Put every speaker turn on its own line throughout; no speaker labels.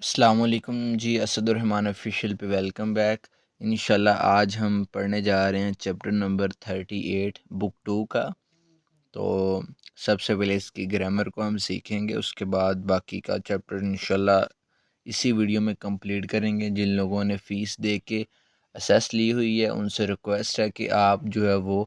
अस्सलामुअलैकुम जी। असदुर्रहमान ऑफिशियल पे welcome back. इंशाल्लाह आज हम पढ़ने जा रहे हैं चैप्टर नंबर 38 बुक 2 का। तो सबसे पहले इसकी ग्रामर को हम सीखेंगे, उसके बाद बाकी का चैप्टर इंशाल्लाह इसी वीडियो में कंप्लीट करेंगे। जिन लोगों ने फ़ीस दे के असेस ली हुई है उनसे रिक्वेस्ट है कि आप जो है वो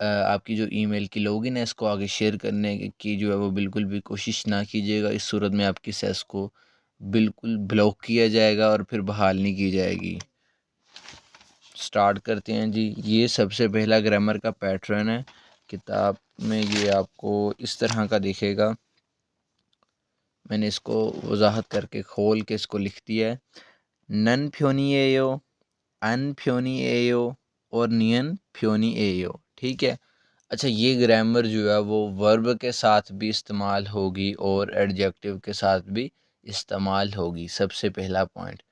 आपकी जो ईमेल की लॉगिन है इसको आगे शेयर करने की जो है वो बिल्कुल भी कोशिश ना कीजिएगा। इस सूरत में आपकी सेस को बिल्कुल ब्लॉक किया जाएगा और फिर बहाल नहीं की जाएगी। स्टार्ट करते हैं जी। ये सबसे पहला ग्रामर का पैटर्न है। किताब में ये आपको इस तरह का दिखेगा। मैंने इसको वजाहत करके खोल के इसको लिख दिया है। नन फ्योनी एयो, अन फ्योनी एयो और नियन फ्योनी एयो। ठीक है। अच्छा, ये ग्रामर जो है वो वर्ब के साथ भी इस्तेमाल होगी और एडजेक्टिव के साथ भी इस्तेमाल होगी। सबसे पहला पॉइंट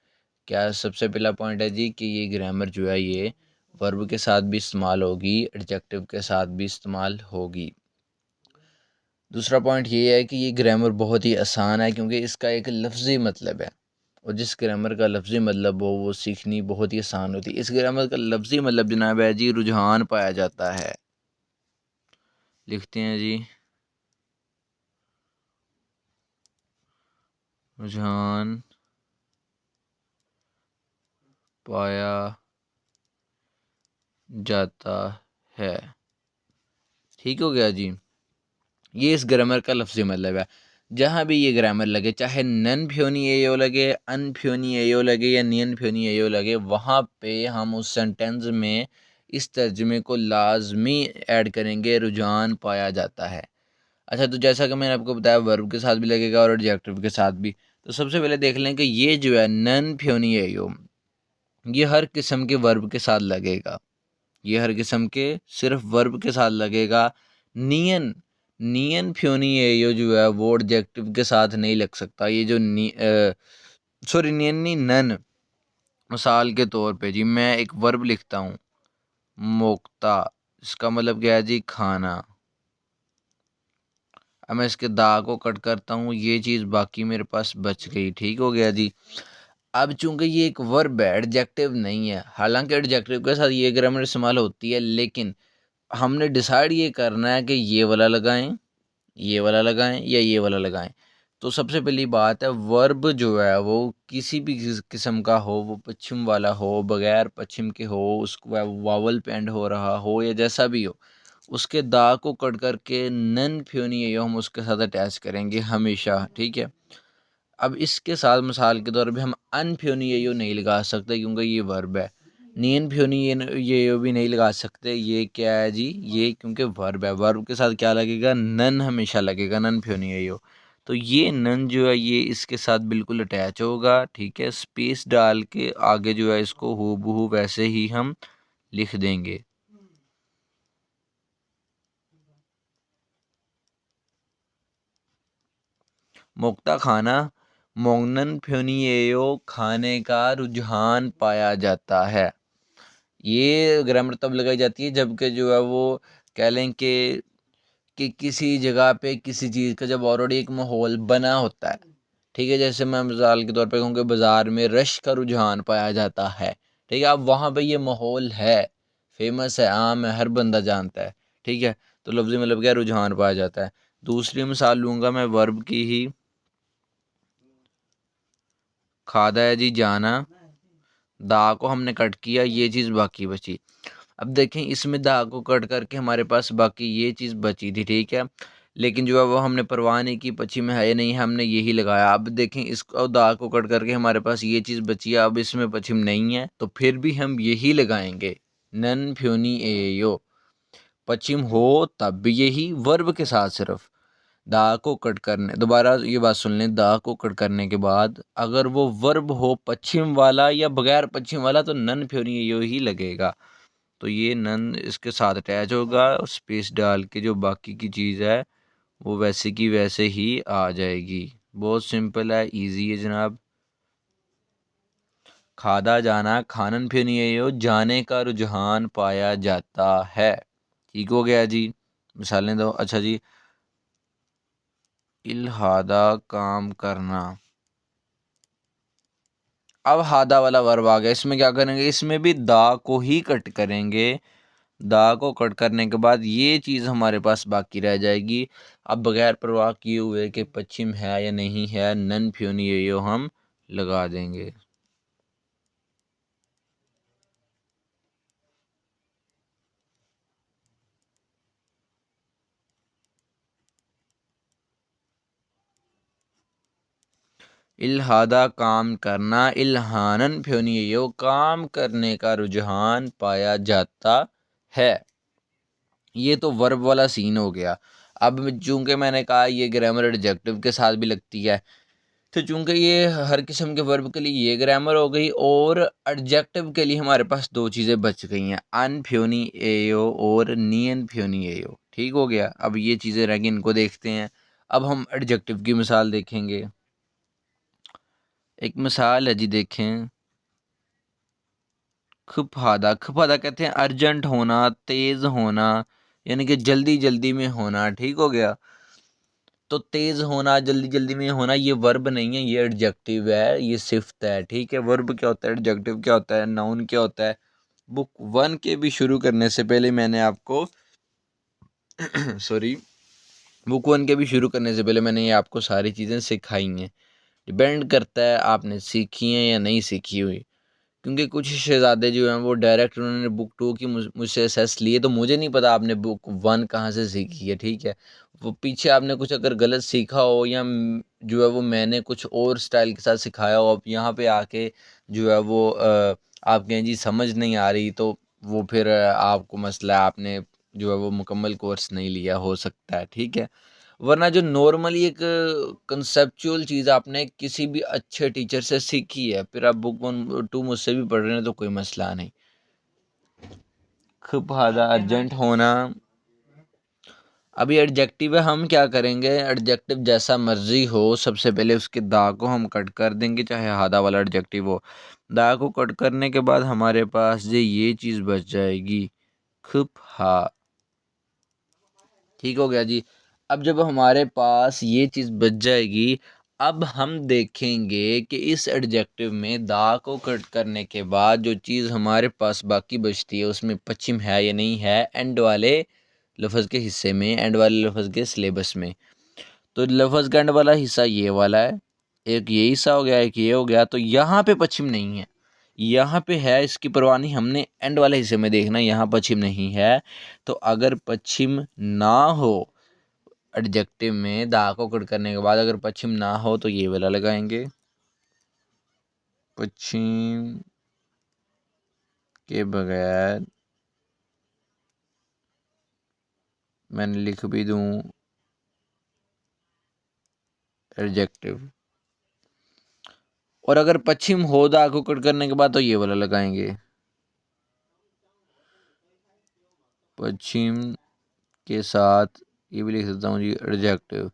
क्या, सबसे पहला पॉइंट है जी कि ये ग्रामर जो है ये वर्ब के साथ भी इस्तेमाल होगी, एडजेक्टिव के साथ भी इस्तेमाल होगी। दूसरा पॉइंट ये है कि ये ग्रामर बहुत ही आसान है क्योंकि इसका एक लफ्ज़ी मतलब है, और जिस ग्रामर का लफ्ज़ी मतलब हो वो सीखनी बहुत ही आसान होती है। इस ग्रामर का लफ्ज़ी मतलब जनाब है जी रुझान पाया जाता है। लिखते हैं जी, रुझान पाया जाता है। ठीक हो गया जी। ये इस ग्रामर का लफ्ज़ी मतलब है। जहाँ भी ये ग्रामर लगे, चाहे नन फ्योनी एयो लगे, अन फ्योनी एयो लगे या नियन फ्योनी एयो लगे, वहाँ पे हम उस सेंटेंस में इस तर्जुमे को लाजमी ऐड करेंगे, रुझान पाया जाता है। अच्छा, तो जैसा कि मैंने आपको बताया वर्ब के साथ भी लगेगा और एडजेक्टिव के साथ भी। तो सबसे पहले देख लें कि ये जो है नन फ्योनी एयो, ये हर किस्म के वर्ब के साथ लगेगा। ये हर किस्म के सिर्फ वर्ब के साथ लगेगा। नियन नियन फ्योनी एयो जो है वो एडजेक्टिव के साथ नहीं लग सकता। ये जो सॉरी नियन नहीं, नन। मिसाल के तौर पे जी मैं एक वर्ब लिखता हूँ मोक्ता, इसका मतलब क्या है जी खाना। अब मैं इसके दा को कट करता हूँ, ये चीज़ बाकी मेरे पास बच गई। ठीक हो गया जी। अब चूंकि ये एक वर्ब है, एडजेक्टिव नहीं है, हालांकि एडजेक्टिव के साथ ये ग्रामर इस्तेमाल होती है, लेकिन हमने डिसाइड ये करना है कि ये वाला लगाएं, ये वाला लगाएं या ये वाला लगाएं। तो सबसे पहली बात है, वर्ब जो है वो किसी भी किस्म का हो, वो पश्चिम वाला हो, बगैर पश्चिम के हो, उसको वावल पे एंड हो रहा हो या जैसा भी हो, उसके दा को कट करके नन फ्योनी है हम उसके साथ अटैच करेंगे हमेशा। ठीक है। अब इसके साथ मिसाल के तौर पे हम अनफ्योनी ये नहीं लगा सकते क्योंकि ये वर्ब है। नियन फ्योनी ये भी नहीं लगा सकते, ये क्या है जी, ये क्योंकि वर्ब है। वर्ब के साथ क्या लगेगा, नन हमेशा लगेगा, नन फ्योनी ये। तो ये नन जो है ये इसके साथ बिल्कुल अटैच होगा। ठीक है। स्पेस डाल के आगे जो है इसको हूबहू वैसे ही हम लिख देंगे। मुक्ता खाना, मोंगनन फ्योनिएयो खाने का रुझान पाया जाता है। ये ग्रामर तब लगाई जाती है जबकि जो है वो कह लें कि किसी जगह पे किसी चीज़ का जब ऑलरेडी एक माहौल बना होता है। ठीक है। जैसे मैं मिसाल के तौर पे कहूँ कि बाज़ार में रश का रुझान पाया जाता है। ठीक है। अब वहाँ पे ये माहौल है, फेमस है, आम है, हर बंदा जानता है। ठीक है। तो लफ्ज़ी मतलब क्या, रुझान पाया जाता है। दूसरी मिसाल लूँगा मैं वर्ब की ही। खादा है जी जाना, दा को हमने कट किया, ये चीज़ बाकी बची। अब देखें इसमें दा को कट करके हमारे पास बाकी ये चीज़ बची थी। ठीक है। लेकिन जो है वो हमने परवाह नहीं की, पश्चिम है या नहीं, हमने यही लगाया। अब देखें इसको दा को कट करके हमारे पास ये चीज़ बची है, अब इसमें पश्चिम नहीं है तो फिर भी हम यही लगाएंगे, नन फ्योनी एयो। पश्चिम हो तब भी यही, वर्ब के साथ सिर्फ दा को कट करने, दोबारा ये बात सुन लें, दा को कट करने के बाद अगर वो वर्ब हो पश्चिम वाला या बगैर पश्चिम वाला तो नन फ्योनी एयो ही लगेगा। तो ये नन इसके साथ अटैच होगा और स्पेस डाल के जो बाकी की चीज़ है वो वैसे की वैसे ही आ जाएगी। बहुत सिंपल है, इजी है जनाब। खादा जाना, खानन फिर नहीं हो, जाने का रुझान पाया जाता है। ठीक हो गया जी। मिसालें दो। अच्छा जी, इल्हादा काम करना, अब हादा वाला वर्ब आ गया, इसमें क्या करेंगे, इसमें भी दा को ही कट करेंगे। दा को कट करने के बाद ये चीज़ हमारे पास बाकी रह जाएगी। अब बगैर परवाह किए हुए कि पश्चिम है या नहीं है, नन फ्यूनी यो हम लगा देंगे। इल्हादा काम करना, इल्हानन फ्योनियो काम करने का रुझान पाया जाता है। ये तो वर्ब वाला सीन हो गया। अब चूंकि मैंने कहा ये ग्रामर एडजेक्टिव के साथ भी लगती है, तो चूंकि ये हर किस्म के वर्ब के लिए ये ग्रामर हो गई, और एडजेक्टिव के लिए हमारे पास दो चीज़ें बच गई हैं, अन फ्योनी एयो और नियन फ्योनी एयो। ठीक हो गया। अब ये चीज़ें रह गई, इनको देखते हैं। अब हम एडजेक्टिव की मिसाल देखेंगे। एक मिसाल है जी, देखें, खुफादा। खुफादा कहते हैं अर्जेंट होना, तेज होना, यानी कि जल्दी जल्दी में होना। ठीक हो गया। तो तेज होना, जल्दी जल्दी में होना, ये वर्ब नहीं है, ये एडजेक्टिव है, ये सिफ्त है। ठीक है। वर्ब क्या होता है, एडजेक्टिव क्या होता है, नाउन क्या होता है। बुक 1 के भी शुरू करने से पहले मैंने आपको सॉरी, बुक 1 के भी शुरू करने से पहले मैंने ये आपको सारी चीज़ें सिखाई हैं। डिपेंड करता है आपने सीखी हैं या नहीं सीखी हुई, क्योंकि कुछ शहजादे जो हैं वो डायरेक्ट उन्होंने बुक 2 की मुझसे असेस लिए, तो मुझे नहीं पता आपने बुक 1 कहाँ से सीखी है। ठीक है। वो पीछे आपने कुछ अगर गलत सीखा हो, या जो है वो मैंने कुछ और स्टाइल के साथ सिखाया हो, अब यहाँ पे आके जो है वो आप कहें जी समझ नहीं आ रही, तो वो फिर आपको मसला है, आपने जो है वो मुकम्मल कोर्स नहीं लिया हो सकता है। ठीक है। वरना जो नॉर्मली एक कंसेप्चुअल चीज़ आपने किसी भी अच्छे टीचर से सीखी है, फिर आप बुक 1 2 मुझसे भी पढ़ रहे हैं, तो कोई मसला नहीं। खूब ज़्यादा अर्जेंट होना। अभी एडजेक्टिव है, हम क्या करेंगे, एडजेक्टिव जैसा मर्जी हो, सबसे पहले उसके दा को हम कट कर देंगे, चाहे हादा वाला एडजेक्टिव हो। दा को कट करने के बाद हमारे पास ये चीज़ बच जाएगी, खूब हा। ठीक हो गया जी। अब जब हमारे पास ये चीज़ बच जाएगी, अब हम देखेंगे कि इस एडजेक्टिव में दा को कट करने के बाद जो चीज़ हमारे पास बाकी बचती है उसमें पश्चिम है या नहीं है, एंड वाले लफ्ज़ के हिस्से में, एंड वाले लफ्ज़ के सिलेबस में। तो लफ्ज़ का एंड वाला हिस्सा ये वाला है, एक ये हिस्सा हो गया, एक ये हो गया। तो यहाँ पे पश्चिम नहीं है, यहाँ पे है, इसकी परवाह नहीं, हमने एंड वाले हिस्से में देखना, यहाँ पश्चिम नहीं है। तो अगर पश्चिम ना हो, एडजेक्टिव में दा को कट करने के बाद अगर पश्चिम ना हो, तो ये वाला लगाएंगे, पश्चिम के बगैर। मैंने लिख भी दूं एडजेक्टिव, और अगर पश्चिम हो दा को कट करने के बाद, तो ये वाला लगाएंगे, पश्चिम के साथ। ये भी लिख सकता हूँ जी एडजेक्टिव।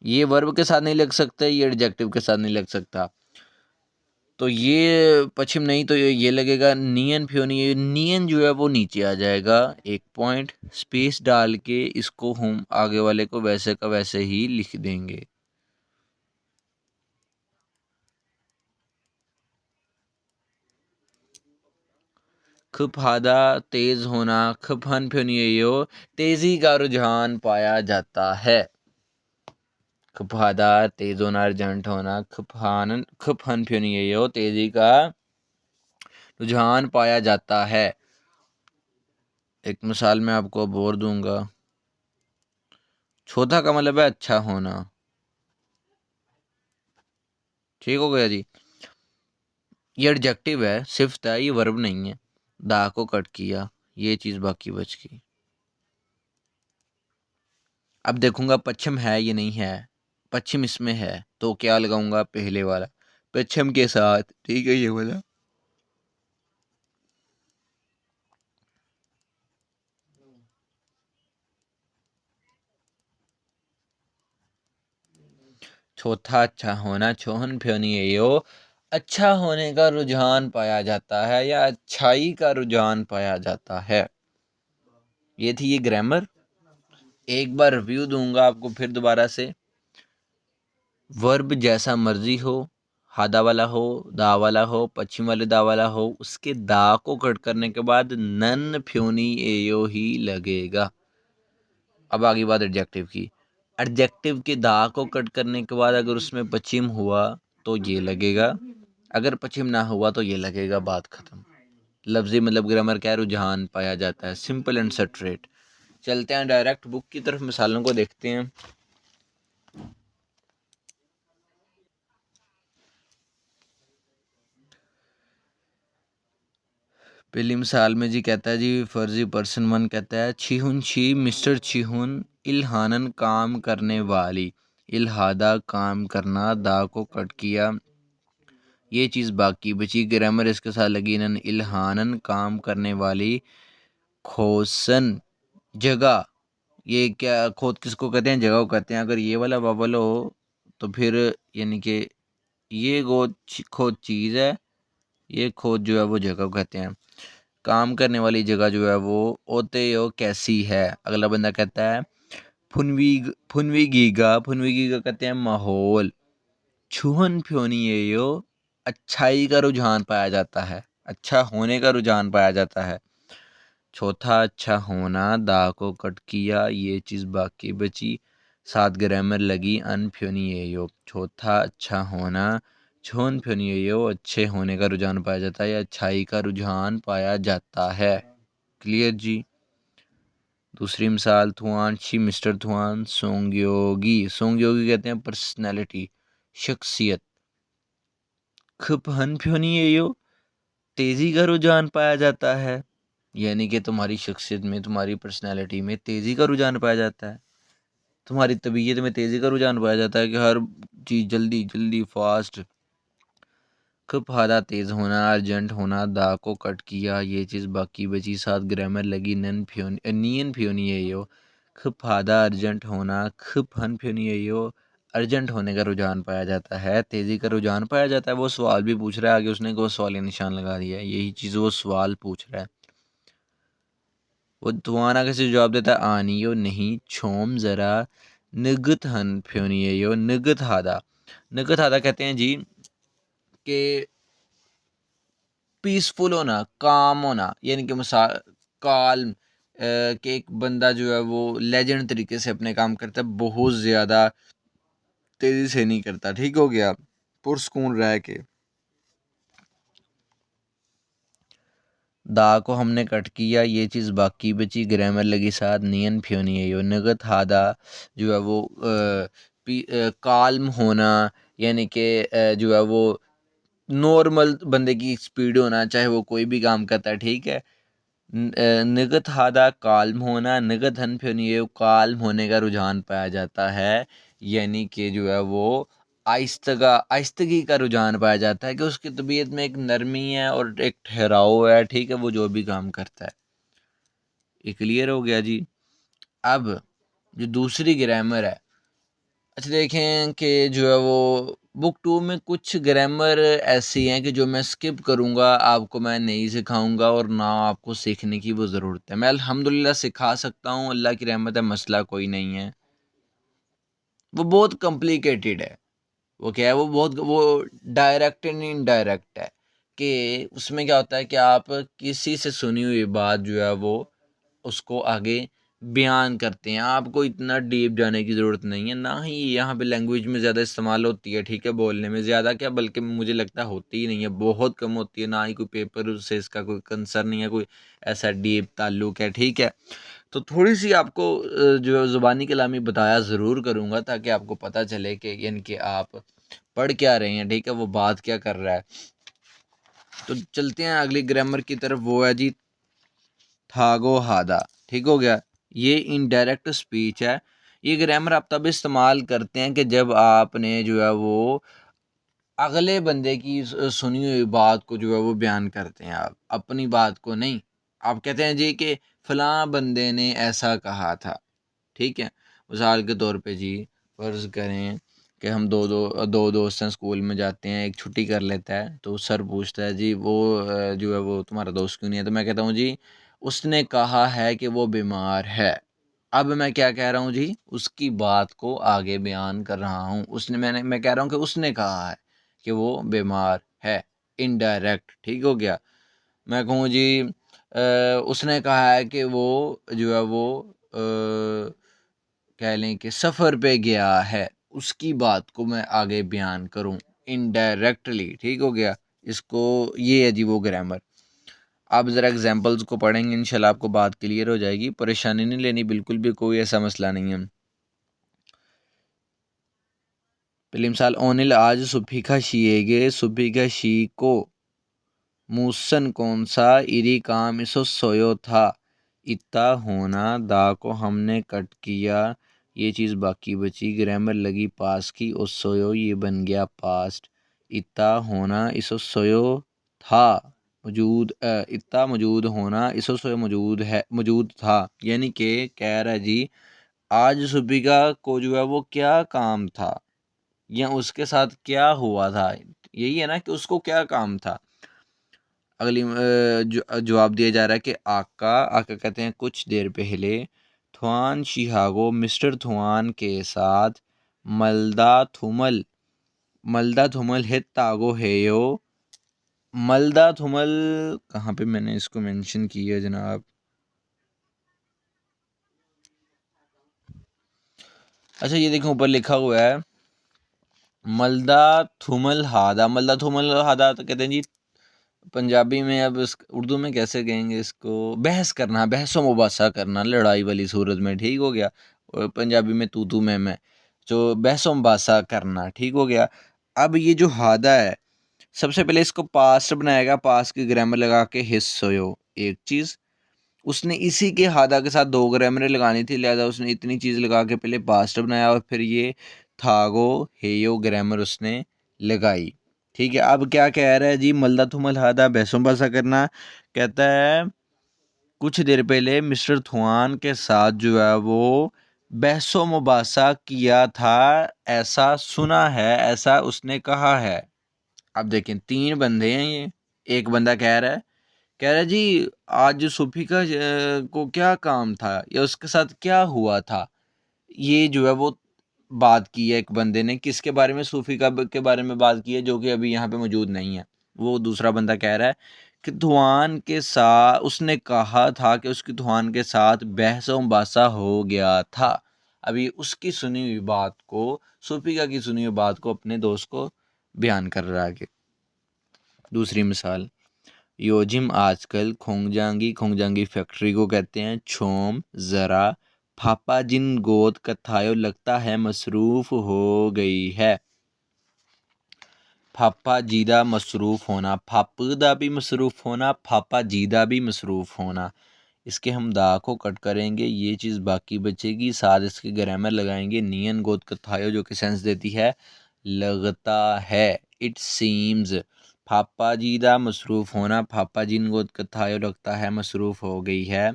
ये वर्ब के साथ नहीं लग सकता, ये एडजेक्टिव के साथ नहीं लग सकता। तो ये पश्चिम नहीं, तो ये लगेगा नियन फ्योनी। नियन जो है वो नीचे आ जाएगा, एक पॉइंट स्पेस डाल के इसको हम आगे वाले को वैसे का वैसे ही लिख देंगे। खुफादा तेज होना, खुफन फ्योनियो तेजी का रुझान पाया जाता है। खुफादा तेज होना, अर्जेंट होना, खुफन फ्योनियो तेजी का रुझान पाया जाता है। एक मिसाल मैं आपको अब और दूंगा। छोटा का मतलब है अच्छा होना। ठीक हो गया जी। ये एडजेक्टिव है, सिफ्त है, ये वर्ब नहीं है। दा को कट किया, ये चीज़ बाकी बच गई। अब देखूंगा पश्चिम है ये नहीं है, पश्चिम इसमें है, तो क्या लगाऊंगा, पहले वाला पश्चिम के साथ। ठीक है, ये वाला। चौथा अच्छा होना, छोहन फ्योनी यो अच्छा होने का रुझान पाया जाता है, या अच्छाई का रुझान पाया जाता है। ये थी ये ग्रामर। एक बार रिव्यू दूंगा आपको फिर दोबारा से। वर्ब जैसा मर्जी हो, हादा वाला हो, दा वाला हो, पश्चिम वाले दा वाला हो, उसके दा को कट करने के बाद नन फ्योनी एयो ही लगेगा। अब आगे बात एडजेक्टिव की। एडजेक्टिव के दा को कट करने के बाद अगर उसमें पश्चिम हुआ तो ये लगेगा, अगर पश्चिम ना हुआ तो ये लगेगा, बात खत्म। लफ्ज़ी मतलब ग्रामर क्या है, रुझान पाया जाता है, सिंपल एंड स्ट्रेट। चलते हैं डायरेक्ट बुक की तरफ, मिसालों को देखते हैं। पहली मिसाल में जी कहता है जी, फर्जी पर्सन वन कहता है छिहुन छी मिस्टर छिहुन इल्हानन काम करने वाली, इल्हादा काम करना, दा को कट किया, ये चीज़ बाकी बची। ग्रामर इसके साथ लगी नन, इल्हानन काम करने वाली, खोसन जगह, ये क्या खोद किसको कहते हैं, जगह को कहते हैं। अगर ये वाला वावल हो तो फिर यानी कि ये खोद चीज़ है, ये खोद जो है वो जगह को कहते हैं। काम करने वाली जगह जो है वो ओते यो कैसी है। अगला बंदा कहता है फुनवीगीगा, फुनवीगीगा कहते हैं माहौल। छुहन फ्योनिएयो अच्छाई का रुझान पाया जाता है, अच्छा होने का रुझान पाया जाता है। चौथा अच्छा होना, दा को कट किया, ये चीज़ बाकी बची। सात ग्रामर लगी अनफ्योनिएयो, चौथा अच्छा होना, छोन फ्योनिएयो अच्छे होने का रुझान पाया जाता है या अच्छाई का रुझान पाया जाता है। क्लियर जी। दूसरी मिसाल, थुआन शी मिस्टर थुआन सोंगयोगी, सोंगयोगी कहते हैं पर्सनैलिटी, शख्सियत। खपहन फ्योनिएयो तेज़ी का रुझान पाया जाता है, यानी कि तुम्हारी शख्सियत में, तुम्हारी पर्सनैलिटी में तेज़ी का रुझान पाया जाता है, तुम्हारी तबीयत में तेज़ी का रुझान पाया जाता है कि हर चीज़ जल्दी जल्दी फास्ट। खूब ज़्यादा तेज़ होना, अर्जेंट होना, दा को कट किया, ये चीज़ बाकी बची। साथ ग्रामर लगी नियन फ्योनिएयो, खूब ज़्यादा अर्जेंट होना, खूब हन फ्योनिएयो अर्जेंट होने का रुझान पाया जाता है, तेज़ी का रुझान पाया जाता है। वो सवाल भी पूछ रहा है आगे, उसने को सवाल निशान लगा दिया है, यही चीज़ वो सवाल पूछ रहा है। वो तुम्हारा कैसे जवाब देता है, आनियो नहीं, छोम ज़रा, निगत हन फ्योनिएयो, निगत हादा कहते हैं जी कि पीसफुल होना, काम होना, यानी कि काल्म, कि एक बंदा जो है वो लेजेंड तरीके से अपने काम करता है, बहुत ज़्यादा तेज़ी से नहीं करता, ठीक हो गया, पुरस्कून रह के। दा को हमने कट किया, ये चीज़ बाकी बची। ग्रामर लगी साथ नियन फ्योनी है यो, नगत हादा जो है वो काल्म होना, यानी कि जो है वो नॉर्मल बंदे की स्पीड होना, चाहे वो कोई भी काम करता है, ठीक है। निगत हादा काल्म होना, निगत हनफ्योनियो काल्म होने का रुझान पाया जाता है, यानी कि जो है वो आहिस्तगी का रुझान पाया जाता है कि उसकी तबीयत में एक नरमी है और एक ठहराव है, ठीक है, वो जो भी काम करता है। ये क्लियर हो गया जी। अब जो दूसरी ग्रामर है, अच्छा देखें कि जो है वो बुक टू में कुछ ग्रामर ऐसी हैं कि जो मैं स्किप करूँगा, आपको मैं नहीं सिखाऊंगा और ना आपको सीखने की वो ज़रूरत है। मैं अल्हम्दुलिल्लाह सिखा सकता हूँ, अल्लाह की रहमत है, मसला कोई नहीं है। वो बहुत कॉम्प्लिकेटेड है। वो क्या है, वो बहुत वो डायरेक्ट एंड इनडायरेक्ट है कि उसमें क्या होता है कि आप किसी से सुनी हुई बात जो है वो उसको आगे बयान करते हैं। आपको इतना डीप जाने की ज़रूरत नहीं है, ना ही यहाँ पे लैंग्वेज में ज़्यादा इस्तेमाल होती है, ठीक है, बोलने में ज़्यादा क्या, बल्कि मुझे लगता है होती ही नहीं है, बहुत कम होती है। ना ही कोई पेपर से इसका कोई कंसर्न नहीं है, कोई ऐसा डीप ताल्लुक है, ठीक है। तो थोड़ी सी आपको जो ज़ुबानी कलामी बताया ज़रूर करूँगा ताकि आपको पता चले कि यानी कि आप पढ़ क्या रहे हैं, ठीक है, वो बात क्या कर रहा है। तो चलते हैं अगली ग्रामर की तरफ, वो है जी थागो हादा, ठीक हो गया। ये इनडायरेक्ट स्पीच है। ये ग्रामर आप तब इस्तेमाल करते हैं कि जब आपने जो है वो अगले बंदे की सुनी हुई बात को जो है वो बयान करते हैं, आप अपनी बात को नहीं। आप कहते हैं जी कि फलां बंदे ने ऐसा कहा था, ठीक है। मिसाल के तौर पे जी फ़र्ज़ करें कि हम दो दोस्त हैं, स्कूल में जाते हैं, एक छुट्टी कर लेता है तो सर पूछता है जी वो जो है वो तुम्हारा दोस्त क्यों नहीं है, तो मैं कहता हूँ जी उसने कहा है कि वो बीमार है। अब मैं क्या कह रहा हूँ जी, उसकी बात को आगे बयान कर रहा हूँ। मैं कह रहा हूँ कि उसने कहा है कि वो बीमार है, इनडायरेक्ट। ठीक हो गया। मैं कहूँ जी उसने कहा है कि वो जो है वो कह लें कि सफ़र पे गया है, उसकी बात को मैं आगे बयान करूँ इनडायरेक्टली। ठीक हो गया। इसको ये है जी वो ग्रामर। आप ज़रा एग्जांपल्स को पढ़ेंगे इंशाल्लाह आपको बात क्लियर हो जाएगी। परेशानी नहीं लेनी, बिल्कुल भी कोई ऐसा मसला नहीं है। पहली मिसाल, ओनिल आज सुफिका शिएगे सुफिका शी को मूसन कौन सा इरी काम इसो सोयो था, इतना होना दा को हमने कट किया, ये चीज़ बाकी बची, ग्रामर लगी पास की, उस सोयो ये बन गया पास्ट। इतना होना इसो सोयो था मौजूद, इतना मौजूद होना इसो सोयो मौजूद है, मौजूद था। यानी कि कह रहा है जी आज सुबह को जो है वो क्या काम था या उसके साथ क्या हुआ था, यही है ना कि उसको क्या काम था। अगली जवाब दिया जा रहा है कि आका आका कहते हैं कुछ देर पहले थुआन शिहागो मिस्टर थुआन के साथ मलदा थुमल मलदा थुमल है तागो हेयो। मलदा थुमल कहाँ पे मैंने इसको मेंशन किया जनाब? अच्छा ये देखो ऊपर लिखा हुआ है मलदा थुमल हादा। मलदा थुमल हादा तो कहते हैं जी पंजाबी में, अब इस उर्दू में कैसे कहेंगे इसको, बहस करना, बहस व मुबासा करना लड़ाई वाली सूरत में। ठीक हो गया। और पंजाबी में तू मैं, जो बहस व मुबासा करना। ठीक हो गया। अब ये जो हादा है, सबसे पहले इसको पास्ट बनाएगा, पास्ट की ग्रामर लगा के हिस्सोयो एक चीज़। उसने इसी के हादा के साथ दो ग्रामरें लगानी थी, लिहाजा उसने इतनी चीज़ लगा के पहले पास्ट बनाया और फिर ये थागो हेयो ग्रामर उसने लगाई। ठीक है। अब क्या कह रहा है जी, मलदा थुमल हादा बहसों बासा करना। कहता है कुछ देर पहले मिस्टर थुआन के साथ जो है वो बहसों मुबासा किया था, ऐसा सुना है, ऐसा उसने कहा है। अब देखें तीन बंदे हैं ये। एक बंदा कह रहा है जी आज सूफी का को क्या काम था या उसके साथ क्या हुआ था। ये जो है वो बात की है एक बंदे ने, किसके बारे में? सूफी का के बारे में बात की है, जो कि अभी यहाँ पे मौजूद नहीं है। वो दूसरा बंदा कह रहा है कि धुआन के साथ उसने कहा था कि उसकी धुआन के साथ बहसों बासा हो गया था। अभी उसकी सुनी हुई बात को, सूफिका की सुनी हुई बात को अपने दोस्त को बयान कर रहा है। दूसरी मिसाल, योजिम आजकल खोंगजांगी खोंगजांगी फैक्ट्री को कहते हैं छोम ज़रा फापा जिन गोद कथायो लगता है मसरूफ़ हो गई है। फापा जीदा मसरूफ़ होना, फापदा भी मसरूफ़ होना, फापा जीदा भी मसरूफ़ होना। इसके हम दा को कट करेंगे, ये चीज़ बाकी बचेगी, साथ इसके ग्रामर लगाएंगे नियन गोद कथायो जो कि सेंस देती है लगता है, इट सीम्स। फापा जीदा मसरूफ़ होना, फापा जिन गोद कथायो लगता है मसरूफ़ हो गई है।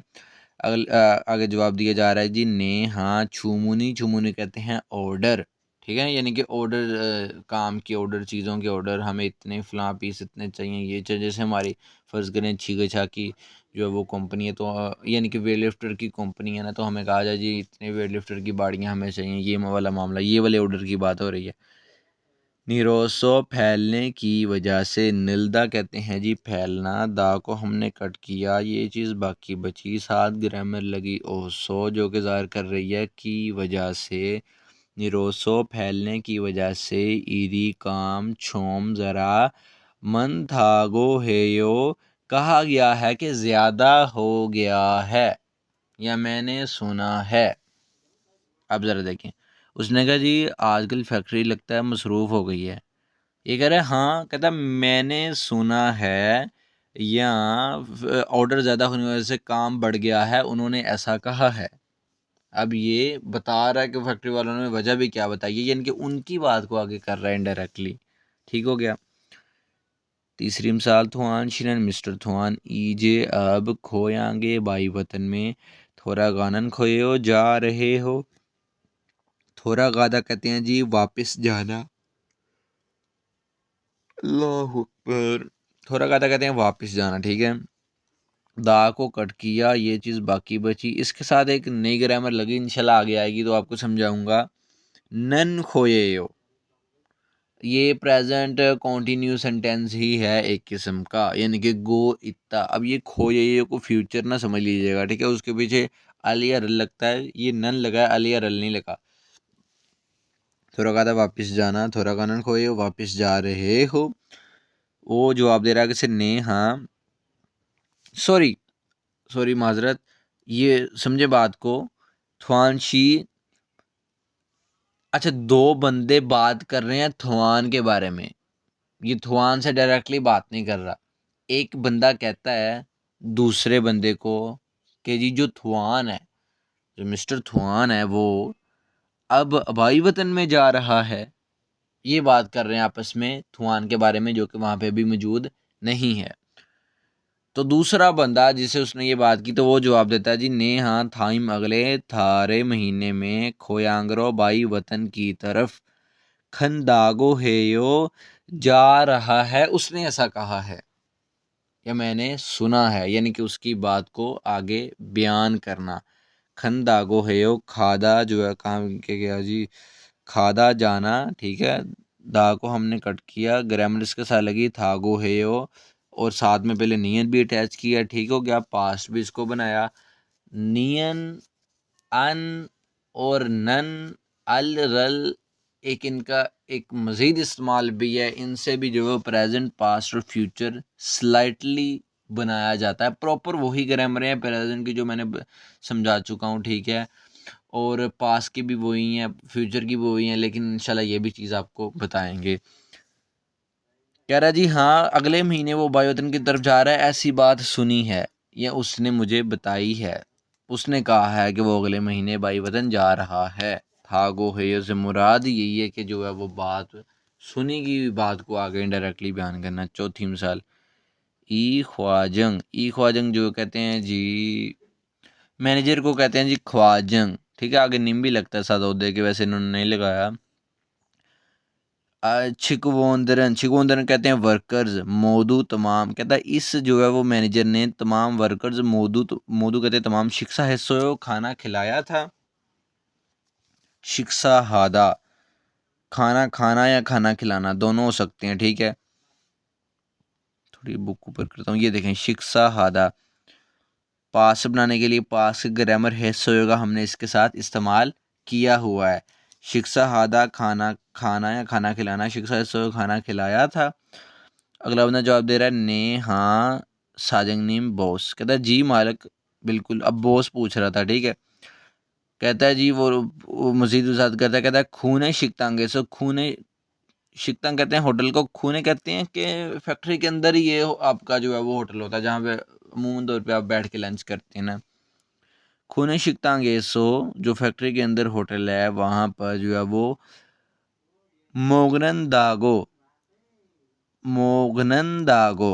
आगे जवाब दिया जा रहा है जी ने हाँ छुमुनी। छुमुनी कहते हैं ऑर्डर। ठीक है। यानी कि ऑर्डर, काम के ऑर्डर, चीज़ों के ऑर्डर, हमें इतने फ़लाँ पीस इतने चाहिए, ये चाहिए। जैसे हमारी फ़र्ज़ करें छीगछा की जो है वो कंपनी है, तो यानी कि वेट लिफ्टर की कंपनी है ना, तो हमें कहा जाए जी इतने वेट लिफ्टर की बाड़ियाँ हमें चाहिए, ये वाला मामला, ये वाले ऑर्डर की बात हो रही है। निरोसो फैलने की वजह से, निल्दा कहते हैं जी फैलना, दा को हमने कट किया, ये चीज़ बाकी बची, साथ ग्रामर लगी ओसो जो कि ज़ाहिर कर रही है की वजह से। निरोसो फैलने की वजह से, ईदी काम छोम ज़रा मन थागो हेयो कहा गया है कि ज़्यादा हो गया है या मैंने सुना है। अब ज़रा देखें, उसने कहा जी आजकल फैक्ट्री लगता है मसरूफ़ हो गई है। ये कह रहा है हाँ, कहता मैंने सुना है या ऑर्डर ज़्यादा होने की वजह से काम बढ़ गया है, उन्होंने ऐसा कहा है। अब ये बता रहा है कि फैक्ट्री वालों ने वजह भी क्या बताई है, यानी कि उनकी बात को आगे कर रहा है इनडायरेक्टली। ठीक हो गया। तीसरी मिसाल, Thuan Sheeran mister Thuan EJ अब खोयांगे बाई वतन में, थोड़ा गानन खोए हो जा रहे हो। थोड़ा गादा कहते हैं जी वापस जाना। अल्लाह अकबर। थोड़ा गादा कहते हैं वापस जाना। ठीक है। दा को कट किया, ये चीज़ बाकी बची, इसके साथ एक नई ग्रामर लगी, इंशाल्लाह आगे आएगी तो आपको समझाऊंगा। नन खोए हो, ये प्रेजेंट कॉन्टिन्यूस सेंटेंस ही है एक किस्म का, यानी कि गो इतना। अब ये खो ये को फ्यूचर ना समझ लीजिएगा, ठीक है। उसके पीछे अल या रल लगता है, ये नन लगा है, अल या रल नहीं लगा। थोड़ा कहा था वापस जाना, थोड़ा कानन खोए वापस जा रहे हो। वो जवाब दे रहा है कि ने, हाँ सॉरी सॉरी माजरत, ये समझे बात को। थवानशी, अच्छा दो बंदे बात कर रहे हैं थवान के बारे में, ये थवान से डायरेक्टली बात नहीं कर रहा। एक बंदा कहता है दूसरे बंदे को कि जी जो थवान है, जो मिस्टर थवान है, वो अब अबाई वतन में जा रहा है। ये बात कर रहे हैं आपस में थवान के बारे में, जो कि वहाँ पे भी मौजूद नहीं है। तो दूसरा बंदा जिसे उसने ये बात की, तो वो जवाब देता है जी ने, हाँ थाइम अगले थारे महीने में खोयांगरो बाई वतन की तरफ खंदागो हेयो जा रहा है। उसने ऐसा कहा है या मैंने सुना है, यानी कि उसकी बात को आगे बयान करना। खंदागो हेयो, खादा जो है काम के गया जी, खादा जाना, ठीक है। दा को हमने कट किया, ग्रामर इसके साथ लगी थागो हेयो, और साथ में पहले नियन भी अटैच किया, ठीक हो गया। पास्ट भी इसको बनाया, नियन, अन और नन, अल रल, एक इनका एक मज़ीद इस्तेमाल भी है। इनसे भी जो है प्रेजेंट, पास्ट और फ्यूचर स्लाइटली बनाया जाता है। प्रॉपर वही ग्रामर है प्रेजेंट की जो मैंने समझा चुका हूँ, ठीक है। और पास्ट की भी वही हैं, फ्यूचर की भी वही हैं, लेकिन इंशाल्लाह ये भी चीज़ आपको बताएंगे। कह रहा जी हाँ अगले महीने वो बायोतन की तरफ जा रहा है, ऐसी बात सुनी है या उसने मुझे बताई है। उसने कहा है कि वो अगले महीने बाई वतन जा रहा है। थागो है से मुराद यही है कि जो है वो बात सुनी की बात को आगे इनडायरेक्टली बयान करना। चौथी मिसाल, ई ख्वाजंग, ई ख्वाजंग जो कहते हैं जी मैनेजर को कहते हैं जी ख्वाजंग, ठीक है। आगे निम भी लगता है सादा उदय के, वैसे इन्होंने नहीं लगाया। छिकवोंदरन, छिकवोंदरन कहते हैं वर्कर्स, मोदू तमाम, कहता है इस जो है वो मैनेजर ने तमाम वर्कर्स, मोदू मोदू कहते हैं तमाम, शिक्षा हिस्सों खाना खिलाया था। शिक्षा हादा, खाना खाना या खाना खिलाना दोनों हो सकते हैं, ठीक है। थोड़ी बुक ऊपर करता हूँ, ये देखें शिक्षा हादा, पास बनाने के लिए पास ग्रामर हिस्सों का हमने इसके साथ इस्तेमाल किया हुआ है। शिक्षा हादा, खाना खाना या खाना खिलाना, शिक्षा हिस्सों खाना खिलाया था। अगला बंदा जवाब दे रहा है ने, हाँ साजंग नीम बॉस, कहता है जी मालिक बिल्कुल। अब बॉस पूछ रहा था, ठीक है। कहता है जी वो मजीद वजाहत करता है, कहता है खूने शिकतांगे, सो खूने शिकतांग कहते हैं होटल को, खूने कहते हैं कि फैक्ट्री के अंदर ही ये आपका जो है वो होटल होता है जहाँ पे अमूमन तौर पे आप बैठ के लंच करते हैं ना। खूने शिकतांगे सो जो फैक्ट्री के अंदर होटल है वहाँ पर जो है वो मोगनन दागो, मोगनन दागो,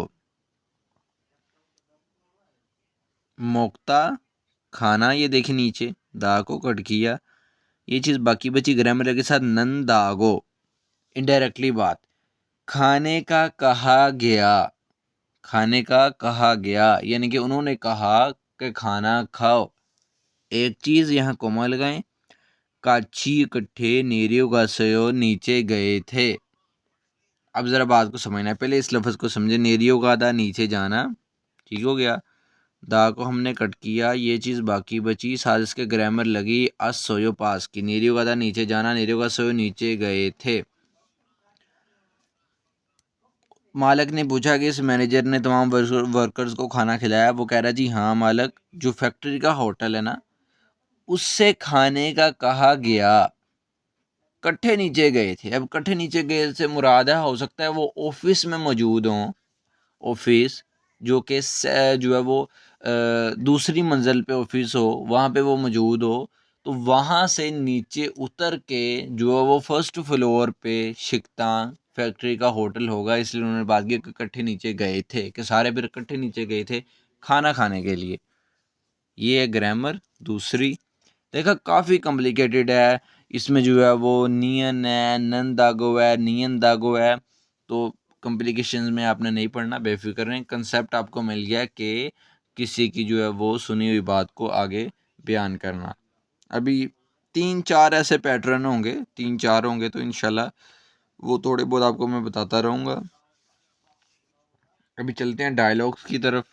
मोक्ता खाना, ये देखिए नीचे दा को कट किया, ये चीज़ बाकी बची ग्रामर के साथ नंदागो, इनडायरेक्टली बात। खाने का कहा गया, खाने का कहा गया, यानी कि उन्होंने कहा कि खाना खाओ। एक चीज़ यहाँ कोमा लगाएं, काची इकट्ठे नेरियो का सयो नीचे गए थे। अब ज़रा बात को समझना है, पहले इस लफ्ज़ को समझे, नेरियो का दा नीचे जाना, ठीक हो गया। दा को हमने कट किया, ये चीज़ बाकी बची, साथ इसके ग्रामर लगी अस सोयो पास की, नीरियो का था नीचे जाना, नीरियो का सोयो नीचे गए थे। मालिक ने पूछा कि इस मैनेजर ने तमाम वर्कर्स को खाना खिलाया। वो कह रहा जी हाँ मालिक, जो फैक्ट्री का होटल है ना उससे खाने का कहा गया। कट्ठे नीचे गए थे, अब कट्ठे नीचे गए से मुराद है, हो सकता है वो ऑफिस में मौजूद हों, ऑफिस जो कि जो है वो दूसरी मंजिल पे ऑफिस हो, वहाँ पे वो मौजूद हो, तो वहाँ से नीचे उतर के जो है वो फर्स्ट फ्लोर पे शिकतान फैक्ट्री का होटल होगा, इसलिए उन्होंने बात की कि इकट्ठे नीचे गए थे, कि सारे फिर इकट्ठे नीचे गए थे खाना खाने के लिए। ये है ग्रामर। दूसरी देखा काफ़ी कॉम्प्लिकेटेड है, इसमें जो है वो नियन है, नन दागो है, नियन दागो है, तो कॉम्प्लिकेशंस में आपने नहीं पढ़ना, बेफिक्र रहें। कंसेप्ट आपको मिल गया कि किसी की जो है वो सुनी हुई बात को आगे बयान करना। अभी तीन चार ऐसे पैटर्न होंगे, तीन चार होंगे, तो इंशाल्लाह वो थोड़े बहुत आपको मैं बताता रहूँगा। अभी चलते हैं डायलॉग्स की तरफ।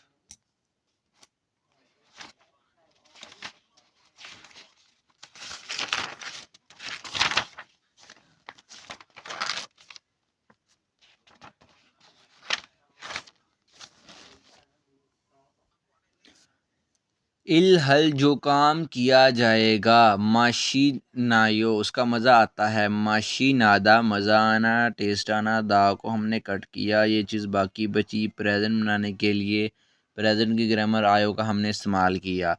इल हल जो काम किया जाएगा, माशी नायो उसका मज़ा आता है, माशी नादा मज़ा आना, टेस्ट आना, दा को हमने कट किया ये चीज़ बाकी बची, प्रेजेंट बनाने के लिए प्रेजेंट की ग्रामर आयो का हमने इस्तेमाल किया।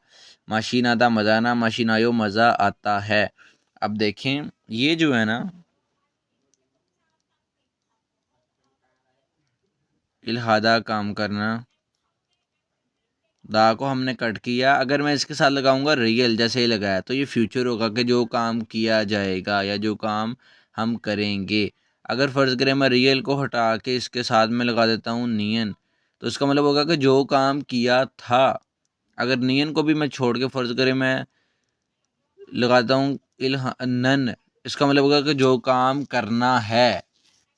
माशी नादा मज़ा आना, माशी नायो मज़ा आता है। अब देखें ये जो है ना, इल्हादा काम करना, दा को हमने कट किया। अगर मैं इसके साथ लगाऊंगा रियल जैसे ही लगाया तो ये फ्यूचर होगा कि जो काम किया जाएगा या जो काम हम करेंगे। अगर फ़र्ज़ करें मैं रियल को हटा के इसके साथ में लगा देता हूँ नियन, तो इसका मतलब होगा कि जो काम किया था। अगर नियन को भी मैं छोड़ के फ़र्ज़ करें मैं लगाता हूँ नन, इसका मतलब होगा कि जो काम करना है।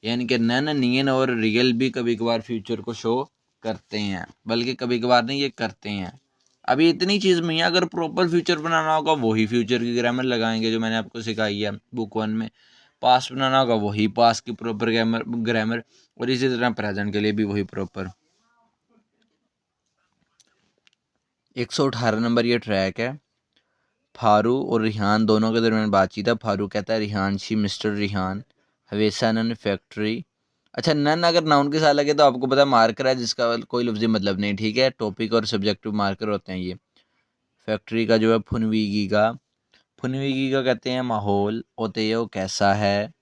यानी कि नन, नियन और रियल भी कभी कभार फ्यूचर को शो करते हैं, बल्कि कभी कभार नहीं ये करते हैं। अभी इतनी चीज़ में है, अगर प्रॉपर फ्यूचर बनाना होगा वही फ्यूचर की ग्रामर लगाएंगे जो मैंने आपको सिखाई है बुक 1 में। पास्ट बनाना होगा वही पास्ट की प्रॉपर ग्रामर, और इसी तरह प्रेजेंट के लिए भी वही प्रॉपर। 118 नंबर ये ट्रैक है। फारू और रिहान दोनों के दरमियान बातचीत है। फारू कहता है रिहान शी मिस्टर रिहान हवेसा नन फैक्ट्री। अच्छा, नन अगर नाउन के साथ लगे तो आपको पता है मार्कर है जिसका कोई लफ्ज़ी मतलब नहीं, ठीक है। टॉपिक और सब्जेक्टिव मार्कर होते हैं ये। फैक्ट्री का जो है फुनवीगी का, फुनवीगी का कहते हैं माहौल। ओतेयो कैसा है।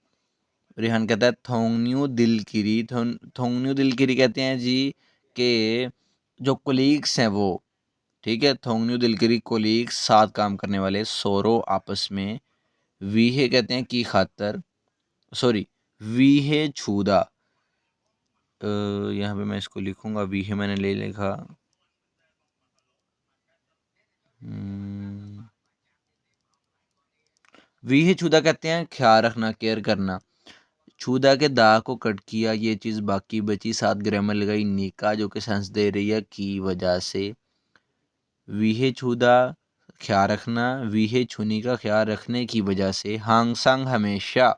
रिहान कहता है थोंगन्यू दिलकिरी, थोंगन्यू दिलकिरी कहते हैं जी के जो कोलीग्स हैं वो, ठीक है। थोंगन्यू दिलकिरी कोलीग्स साथ काम करने वाले, सोरो आपस में। वीहे कहते हैं की खातर, सॉरी वीहे छूदा, यहाँ पे मैं इसको लिखूंगा, वीहे मैंने ले लिखा। वीहे छूदा कहते हैं ख्याल रखना, केयर करना। छूदा के दा को कट किया ये चीज़ बाकी बची, साथ ग्रामर लगाई निका जो कि सेंस दे रही है की वजह से। वीहे छूदा ख्याल रखना, वीहे छुनी का ख्याल रखने की वजह से। हांगसांग हमेशा,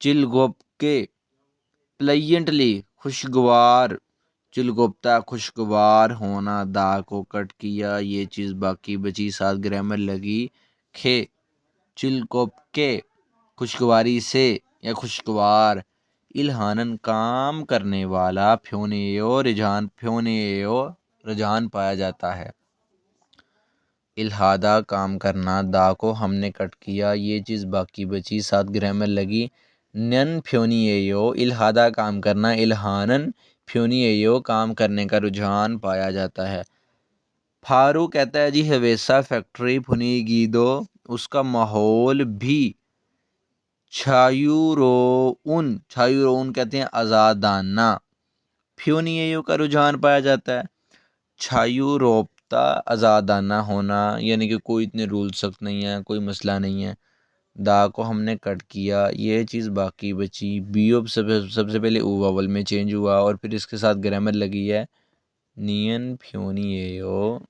चिलगोप के प्लेजेंटली खुशगवार, चिलगोप्ता खुशगवार होना, दा को कट किया ये चीज़ बाकी बची, साथ ग्रामर लगी खे। चिलगोप के खुशगवारी से या खुशगवार। इल्हानन काम करने वाला, फ्योनेयो रुझान, फ्योनेयो रुझान पाया जाता है। इल्हादा काम करना, दा को हमने कट किया ये चीज़ बाकी बची, साथ ग्रामर लगी नन फ्योनिएयो। इल्हादा काम करना, इल्हानन फ्योनिएयो काम करने का रुझान पाया जाता है। फारू कहता है जी हवेसा फैक्ट्री फुनीगीदो उसका माहौल भी छायूरोउन, छायूरोउन कहते हैं आज़ादाना। फ्योनिएयो का रुझान पाया जाता है। छायूरोप्ता आज़ादाना होना, यानी कि कोई इतने रूल सख्त नहीं है, कोई मसला नहीं है। दा को हमने कट किया ये चीज़ बाकी बची। बीओ सबसे पहले ऊ वावल में चेंज हुआ और फिर इसके साथ ग्रामर लगी है नियन फ्योनिएयो।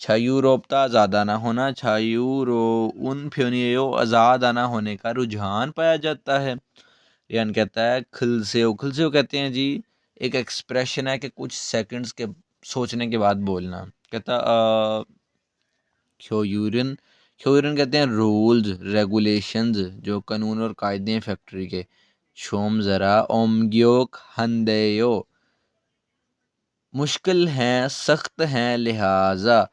छायूरोप्ता आज़ादाना होना, छायूरो उन फ्योनियो आज़ादाना होने का रुझान पाया जाता है। यान कहता है खिलसेओ, खिलसेओ कहते हैं जी एक एक्सप्रेशन है कि कुछ सेकंड्स के सोचने के बाद बोलना। कहता ख्योयूरन, ख्योयूरन कहते हैं रूल्स रेगुलेशंस, जो कानून और कायदे हैं फैक्ट्री के। शोम ज़रा, ओमग्योक हंदेयो मुश्किल हैं सख्त हैं लिहाजा।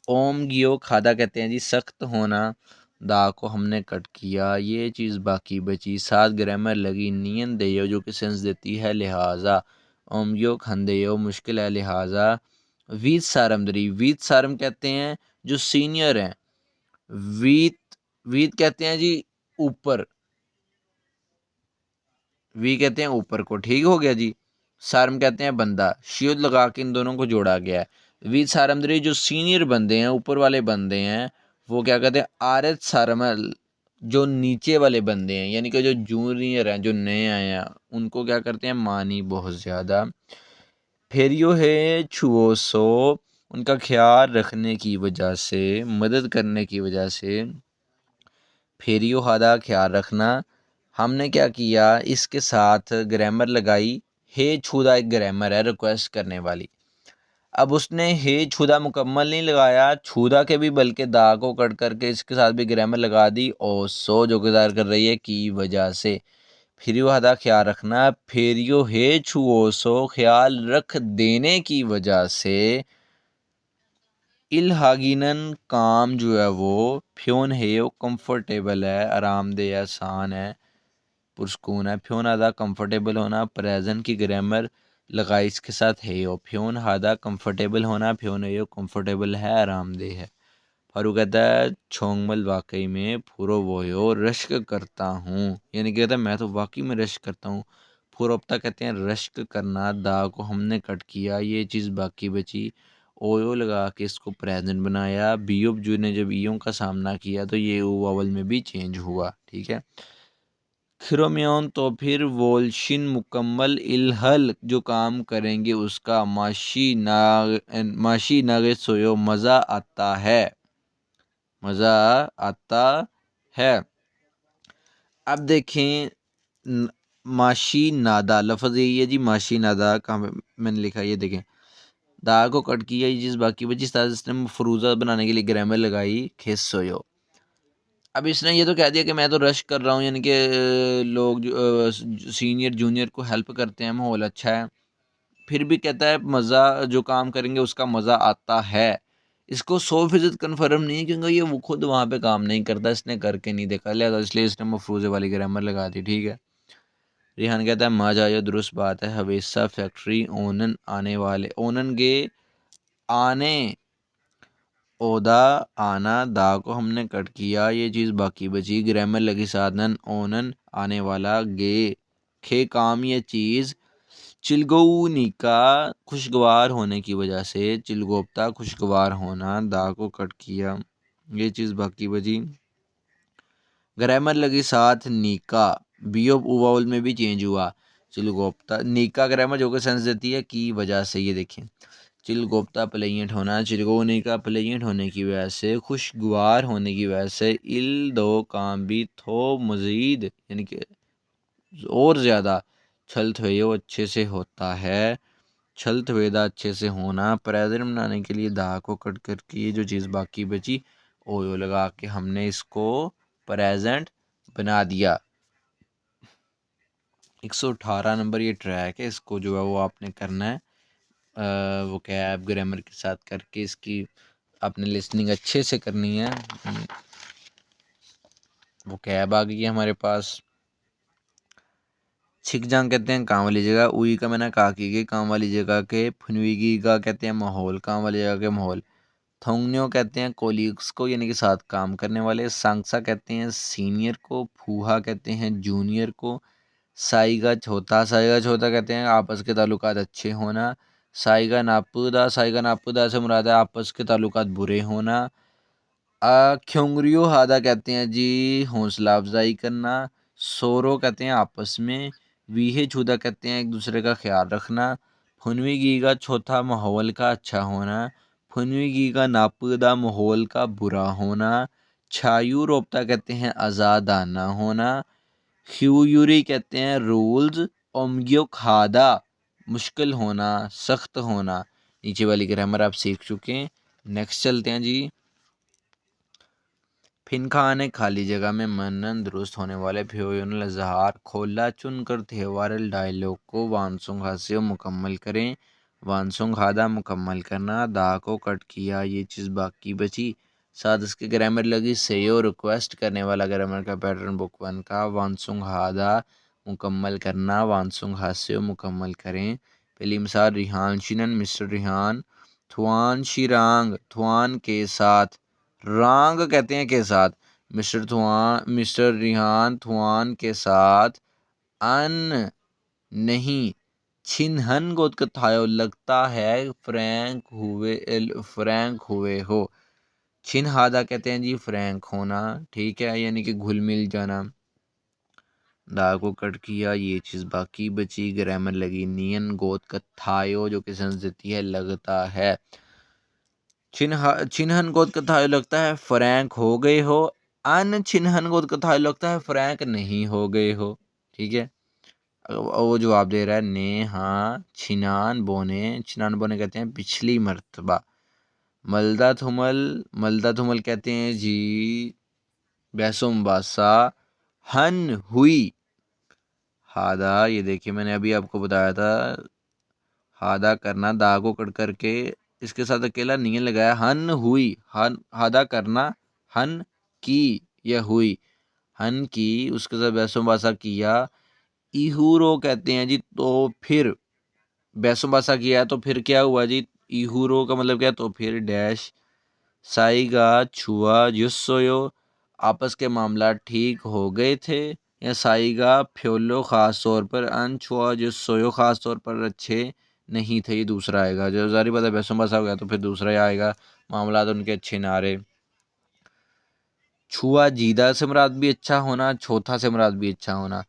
ओम गियो खादा कहते हैं जी सख्त होना, दा को हमने कट किया ये चीज़ बाकी बची, साथ ग्रामर लगी नियन देयो जो कि सेंस देती है लिहाजा। ओम गियो खंदेयो मुश्किल है लिहाजा। वीत सारमदरी, वीत सारम कहते हैं जो सीनियर हैं। वीत, वीत कहते हैं जी ऊपर, वी कहते हैं ऊपर को, ठीक हो गया जी। सारम कहते हैं बंदा, शियोद लगा के इन दोनों को जोड़ा गया है। वी सारमदरी जो सीनियर बंदे हैं, ऊपर वाले बंदे हैं, वो क्या कहते हैं, आरत सारमल, जो नीचे वाले बंदे हैं यानी कि जो जूनियर हैं, जो नए आए हैं, उनको क्या करते हैं, मानी बहुत ज़्यादा। फिर यो है छुओसो, उनका ख्याल रखने की वजह से, मदद करने की वजह से। फिर यो हादा ख्याल रखना, हमने क्या किया, इसके साथ ग्रामर लगाई। हे छुदा एक ग्रामर है रिक्वेस्ट करने वाली। अब उसने हे छुदा मुकम्मल नहीं लगाया, छुदा के भी बल्कि दा को कट करके इसके साथ भी ग्रामर लगा दी, ओ सो जो गुजार कर रही है की वजह से। फिर यो हदा ख्याल रखना, फिर यो हे छुओ सो ख्याल रख देने की वजह से, इल्हागिनन काम जो है वो, फ्योन है वो कंफर्टेबल है, आरामदेह है, आसान है, पुरस्कून है। फ्योन आधा कंफर्टेबल होना, प्रेजेंट की ग्रामर लगाई इसके साथ है यो, फ्योन आधा कंफर्टेबल होना, फ्योन है यो कंफर्टेबल है, आरामदेह है। फारूक कहता है छोंगमल वाकई में फुरो वोयो रश्क करता हूँ, यानी कहता है मैं तो वाकई में रश्क करता हूँ। फुरोप्ता कहते हैं रश्क करना, दा को हमने कट किया, ये चीज़ बाकी बची, ओयो लगा के इसको प्रेजेंट बनाया। बीओब जू ने जब ईयों का सामना किया तो ये ओ वावल में भी चेंज हुआ, ठीक है। खिरोमियन तो फिर वोल्शिन मुकम्मल इलहल जो काम करेंगे उसका, माशी नागे सोयो मज़ा आता है, मज़ा आता है। अब देखें माशी नादा लफ्ज़ यही है जी, माशी नादा कहाँ पे मैंने लिखा है, ये देखें, दा को कट किया, ये चीज़ बाकी बची, इसने फरूजा बनाने के लिए ग्रामर लगाई खेस सोयो। अब इसने ये तो कह दिया कि मैं तो रश कर रहा हूँ, यानी कि लोग जो सीनियर जूनियर को हेल्प करते हैं, माहौल अच्छा है। फिर भी कहता है मज़ा जो काम करेंगे उसका मज़ा आता है। इसको 100% कन्फर्म नहीं है क्योंकि ये वो खुद वहाँ पे काम नहीं करता, इसने करके नहीं देखा, लिहाजा इसलिए इसने मफरूज़े वाली ग्रामर लगा दी, ठीक है। रिहान कहता है माँ जायो दुरुस्त बात है, हवेसा फैक्ट्री ओनन आने वाले, ओनन गे आने, ओदा आना, दा को हमने कट किया, ये चीज़ बाकी बची, ग्रामर लगी साधन, ओनन आने वाला, गे खे काम, ये चीज़, चिलगोनी का खुशगवार होने की वजह से, चिलगोप्ता खुशगवार होना, दा को कट किया, ये चीज़ बाकी बची। ग्रामर लगी साथ नीका, बीओ उवाउल में भी चेंज हुआ, चिलगोप्ता नीका ग्रामर जो कि सेंस देती है की वजह से, ये देखें, चिलगोप्ता प्लेइंट होना, चिलगोनी का प्लेइंट होने की वजह से, खुशगवार होने की वजह से, इल दो काम भी थो मज़ीद, यानी कि और ज़्यादा, छल थवेयो अच्छे से होता है, छल थवेदा अच्छे से होना, प्रेजेंट बनाने के लिए दा को कट करके ये जो चीज़ बाकी बची, ओयो लगा के हमने इसको प्रेजेंट बना दिया। 118 नंबर ये ट्रैक है, इसको जो है वो आपने करना है, वो कैब ग्रामर के साथ करके इसकी आपने लिसनिंग अच्छे से करनी है। वो कैब आ गई है हमारे पास। छिकजांग कहते हैं काम वाली जगह, उई का मैंने काकी के काम वाली जगह के, फुनवीगी का कहते हैं माहौल, काम वाली जगह के माहौल। थोंगन्यो कहते हैं कोलीग्स को, यानी कि साथ काम करने वाले। सांगसा कहते हैं सीनियर को। फूहा कहते हैं जूनियर को। साइगा छोटा कहते हैं आपस के ताल्लुकात अच्छे होना। साइगा नापुदा से मुराद है आपस के ताल्लुकात बुरे होना। ख्योंगरियो हादा कहते हैं जी हौसला अफजाई करना। सोरो कहते हैं आपस में। वीहे छुदा कहते हैं एक दूसरे का ख्याल रखना। फुनवीगी का चौथा माहौल का अच्छा होना। फुनवीगी का नापुदा माहौल का बुरा होना। छायू रोपता कहते हैं आज़ादाना होना। ह्यूयूरी कहते हैं रूल्स। ओमगियो खादा मुश्किल होना, सख्त होना। नीचे वाली ग्रामर आप सीख चुके हैं। नेक्स्ट चलते हैं जी। फिनखा ने खाली जगह में मनन दुरुस्त होने वाले फ्योनल इजहार खोला चुनकर त्योहारल डायलॉग को वानसुंग हास्य मुकम्मल करें। वानसुंग हादा मुकम्मल करना, दा को कट किया, ये चीज़ बाकी बची। साथ इसके ग्रामर लगी सेयो रिक्वेस्ट करने वाला ग्रामर का पैटर्न बुक 1 का। वानसुंग हादा मुकम्मल करना, वानसुंग हास्य मुकम्मल करें। पहली मिसाल रिहान शिनन मिस्टर रिहान थुआन शिरांग थुआन के साथ, रांग कहते हैं के साथ, मिस्टर रिहान थुआन के साथ, अन नहीं, छिनहन गोद कथायो लगता है फ्रैंक हुए हो। छिन हादा कहते हैं जी फ्रैंक होना, ठीक है, यानी कि घुल मिल जाना। दा को कट किया, ये चीज़ बाकी बची, ग्रामर लगी नियन गोद का थायो जो कि सेंस देती है लगता है। छिनहन गोद का थायो लगता है फ्रैंक हो गए हो, अन छिनहन गोद का थायो लगता है फ्रैंक नहीं हो गए हो, ठीक है। वो जवाब दे रहा है ने हाँ छिनान बोने कहते हैं पिछली मर्तबा। मलदा थुमल कहते हैं जी बैसुम बासा हन हुई। हादा, ये देखिए मैंने अभी आपको बताया था, हादा करना, दा को कट करके इसके साथ अकेला नहीं लगाया, हन हुई, हन हादा करना, हन की या हुई, हन की, उसके साथ बैसों बासा किया। इहूरो कहते हैं जी तो फिर, बैसों बासा किया तो फिर क्या हुआ जी, इहूरो का मतलब क्या, तो फिर डैश। साईगा छुआ युस्सोयो, आपस के मामला ठीक हो गए थे। या साईगा फ्योलो खास तौर पर, अन छुआ युस्सोयो खास तौर पर अच्छे नहीं थे, ये दूसरा आएगा। जो जारी बात है बैसों बसा हो गया तो फिर दूसरा ही आएगा, मामला तो उनके अच्छे ना रहे। छुआ जीदा से मुराद भी अच्छा होना, चौथा से मुराद भी अच्छा होना।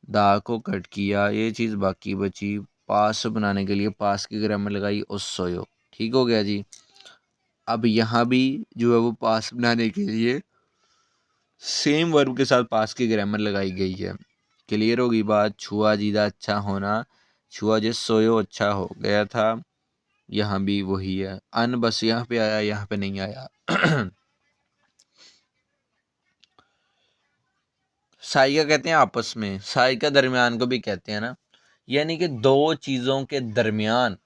दा को कट किया, ये चीज़ बाकी बची, पास बनाने के लिए पास की ग्रामर लगाई ओसोयो, ठीक हो गया जी। अब यहाँ भी जो है वो पास बनाने के लिए सेम वर्ब के साथ पास की ग्रामर लगाई गई है। क्लियर होगी बात। छुआ जीदा अच्छा होना, छुआ जिस सोयो अच्छा हो गया था, यहाँ भी वही है। अन बस यहाँ पे आया, यहाँ पे नहीं आया। साइका कहते हैं आपस में, साइका दरमियान को भी कहते हैं ना, यानी कि दो चीज़ों के दरमियान।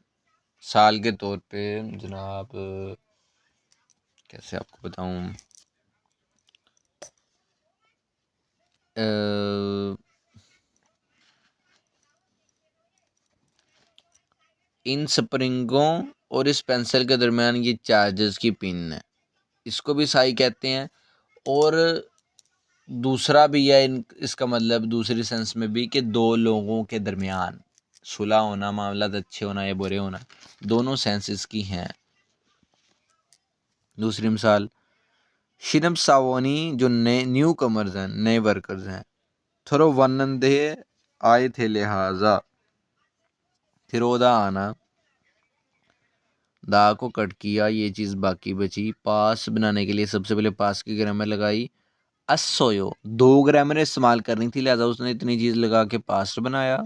साल के तौर पे जनाब, कैसे आपको बताऊं, इन स्प्रिंगों और इस पेंसिल के दरमियान ये चार्जेस की पिन है, इसको भी साई कहते हैं। और दूसरा भी है इसका मतलब दूसरी सेंस में भी कि दो लोगों के दरमियान सुलह होना, मामला अच्छे होना या बुरे होना, दोनों सेंस इसकी हैं। दूसरी मिसाल, शिनम सावोनी जो नए न्यू कमर्स हैं, नए वर्कर्स हैं, थोरो वनंदे आए थे लिहाजा, थिरोदा आना, दा को कट किया, ये चीज़ बाकी बची, पास बनाने के लिए सबसे पहले पास की ग्रामर लगाई असोयो, दो ग्रामर इस्तेमाल करनी थी लिहाजा उसने इतनी चीज़ लगा के पास्ट बनाया।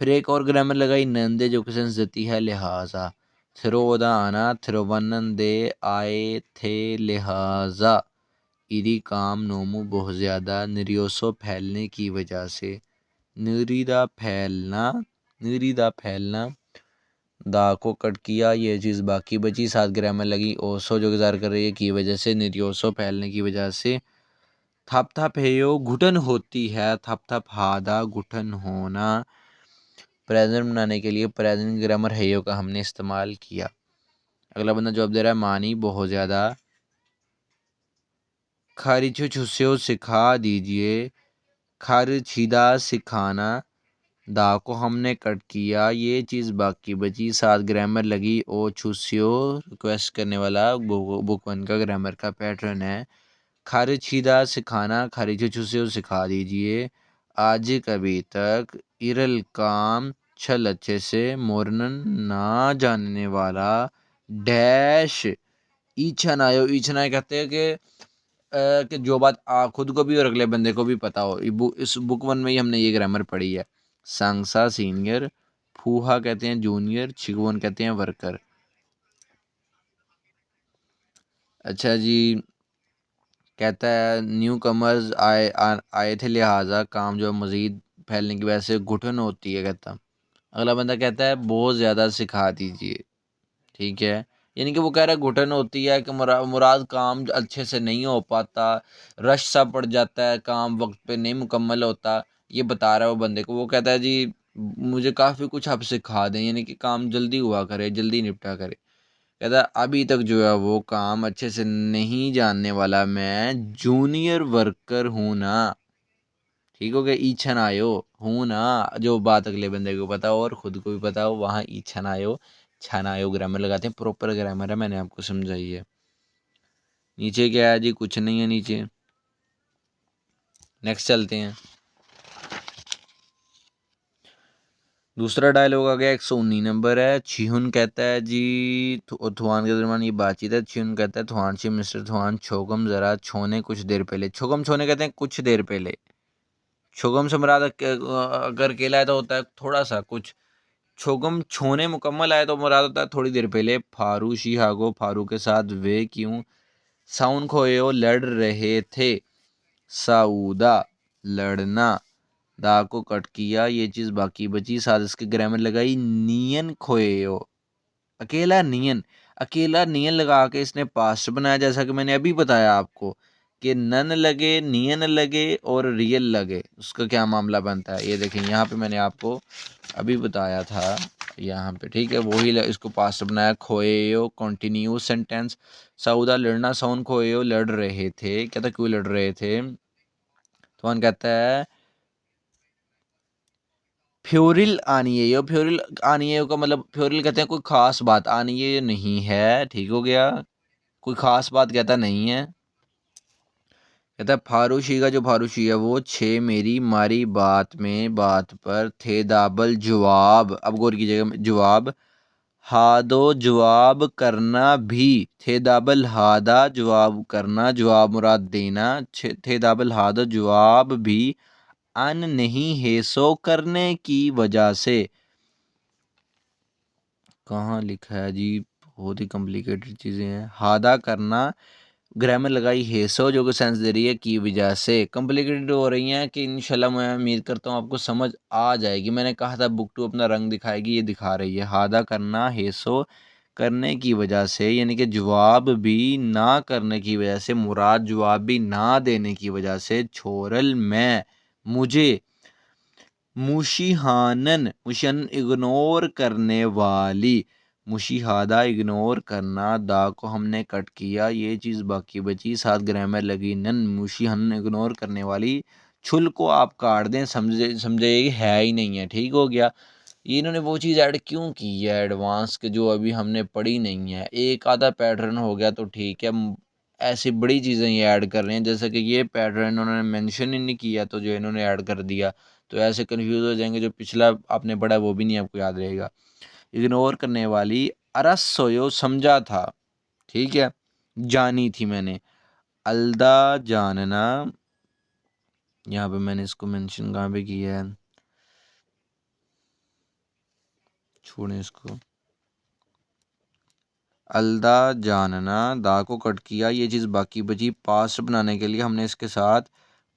फिर एक और ग्रामर लगाई नंदे जो कि सेंस देती है लिहाजा, थिरोदा आना, थिरोवनंदे आए थे लिहाजा, इरी काम नोमू बहुत ज़्यादा, निरियोसो फैलने की वजह से, निरीदा फैलना, निरीदा फैलना, दा को कट किया, ये चीज़ बाकी बची, साथ ग्रामर लगी ओसो जो गुजार कर रही है की वजह से, निरियोसो फैलने की वजह से। थप थप हेयो घुटन होती है, थप थप हादा घुटन होना। प्रेजेंट बनाने के लिए प्रेजेंट ग्रामर हेयो का हमने इस्तेमाल किया। अगला बंदा जवाब दे रहा है मानी बहुत ज़्यादा, खारिचो छुस्यो सिखा दीजिए, खारिछीदा सिखाना, दा को हमने कट किया, ये चीज़ बाकी बची, साथ ग्रामर लगी ओ छुस्यो, रिक्वेस्ट करने वाला बुक वन का ग्रामर का पैटर्न है। खारिछीदा सिखाना, खारिचो छुस्यो सिखा दीजिए, आज कभी तक, इरल काम छल अच्छे से, मोरनन ना जानने वाला, डैश ईछनायो, ईछनायो कहते हैं कि जो बात खुद को भी और अगले बंदे को भी पता हो। इस बुक वन में ही हमने ये ग्रामर पढ़ी है। सांगसा सीनियर, फूहा कहते हैं जूनियर, छिगवन कहते हैं वर्कर। अच्छा जी, कहता है न्यू कमर्स आए थे लिहाजा काम जो मज़ीद फैलने की वजह से घुटन होती है, कहता। अगला बंदा कहता है बहुत ज़्यादा सिखा दीजिए, ठीक है, यानी कि वो कह रहा है घुटन होती है कि मुराद काम अच्छे से नहीं हो पाता, रश सा पड़ जाता है, काम वक्त पे नहीं मुकम्मल होता, ये बता रहा है वो बंदे को। वो कहता है जी मुझे काफ़ी कुछ आप सिखा दें, यानी कि काम जल्दी हुआ करे, जल्दी निपटा करे। कहता अभी तक जो है वो काम अच्छे से नहीं जानने वाला मैं जूनियर वर्कर हूँ ना, ठीक हो गया, ईछन आयो हूँ ना, जो बात अगले बंदे को पता हो और ख़ुद को भी पता हो, वहाँ ईछन आयो छन आयो ग्रामर लगाते हैं, प्रॉपर ग्रामर है, मैंने आपको समझाई है। नीचे क्या है जी, कुछ नहीं है नीचे। नेक्स्ट चलते हैं। दूसरा डायलॉग आ गया 119 नंबर है। छिहुन कहता है जी थुआन के दरमियान ये बातचीत है। छिहुन कहता है थुआन छी मिस्टर थुआन छोगम ज़रा छोने कुछ देर पहले। छोगम छोने कहते हैं कुछ देर पहले। छोगम से मुराद अगर केला है तो होता है थोड़ा सा कुछ। छोगम छोने मुकम्मल आए तो मुराद होता है थोड़ी देर पहले। फारू शिहागो फारू के साथ वे क्यों साउन खोयो लड़ रहे थे। साउदा लड़ना, दा को कट किया ये चीज़ बाकी बची, साथ इसके ग्रामर लगाई नियन खोयो। अकेला नियन, अकेला नियन लगा के इसने पास्ट बनाया, जैसा कि मैंने अभी बताया आपको कि नन लगे नियन लगे और रियल लगे उसका क्या मामला बनता है। ये देखें यहाँ पे मैंने आपको अभी बताया था यहाँ पे, ठीक है। वही इसको पास्ट बनाया। खोएयो कॉन्टिन्यूस सेंटेंस। सऊदा लड़ना साउन खोएयो लड़ रहे थे, कहता क्यों लड़ रहे थे। तो कहता है फ्योरिल आनियो। फ्योरिल आनियो का मतलब फ्योरिल कहते हैं कोई खास बात, आनियो नहीं है, ठीक हो गया। कोई खास बात कहता नहीं है। कहता है फारूशी का जो फारूशी है वो छे मेरी मारी बात में बात पर थे दाबल जवाब। अब गौर कीजिएगा, जवाब हादो जवाब करना भी, थे दाबल हादा जवाब करना, जवाब मुराद देना, थे दाबल हादो जवाब भी अन नहीं है सो करने की वजह से। कहाँ लिखा है जी, बहुत ही कॉम्प्लिकेटेड चीज़ें हैं। हादा करना, ग्रामर लगाई है सो जो कि सेंस दे रही है की वजह से। कॉम्प्लिकेटेड हो रही हैं कि इंशाल्लाह मैं उम्मीद करता हूँ आपको समझ आ जाएगी। मैंने कहा था बुक टू अपना रंग दिखाएगी, ये दिखा रही है। हादा करना है सो करने की वजह से, यानी कि जवाब भी ना करने की वजह से, मुराद जवाब भी ना देने की वजह से। छोरल मैं मुझे, मुशीहानन मुशीहानन इग्नोर करने वाली, मुशीहादा इग्नोर करना, दा को हमने कट किया ये चीज़ बाकी बची, साथ ग्रामर लगी नन, मुशीहानन इग्नोर करने वाली। छुल को आप काट दें, समझे समझे है ही नहीं है, ठीक हो गया। ये इन्होंने वो चीज़ ऐड क्यों की है एडवांस के, जो अभी हमने पढ़ी नहीं है। एक आधा पैटर्न हो गया तो ठीक है, ऐसी बड़ी चीज़ें ये ऐड कर रहे हैं, जैसे कि ये पैटर्न इन्होंने मेंशन ही नहीं किया तो जो इन्होंने ऐड कर दिया, तो ऐसे कंफ्यूज हो जाएंगे। जो पिछला आपने पढ़ा वो भी नहीं आपको याद रहेगा। इग्नोर करने वाली, अरस सोयो समझा था, ठीक है, जानी थी मैंने। अलदा जानना, यहाँ पे मैंने इसको मेंशन कहाँ पे किया है, छोड़ें इसको। अलदा जानना, दा को कट किया ये चीज़ बाकी बची, पास्ट बनाने के लिए हमने इसके साथ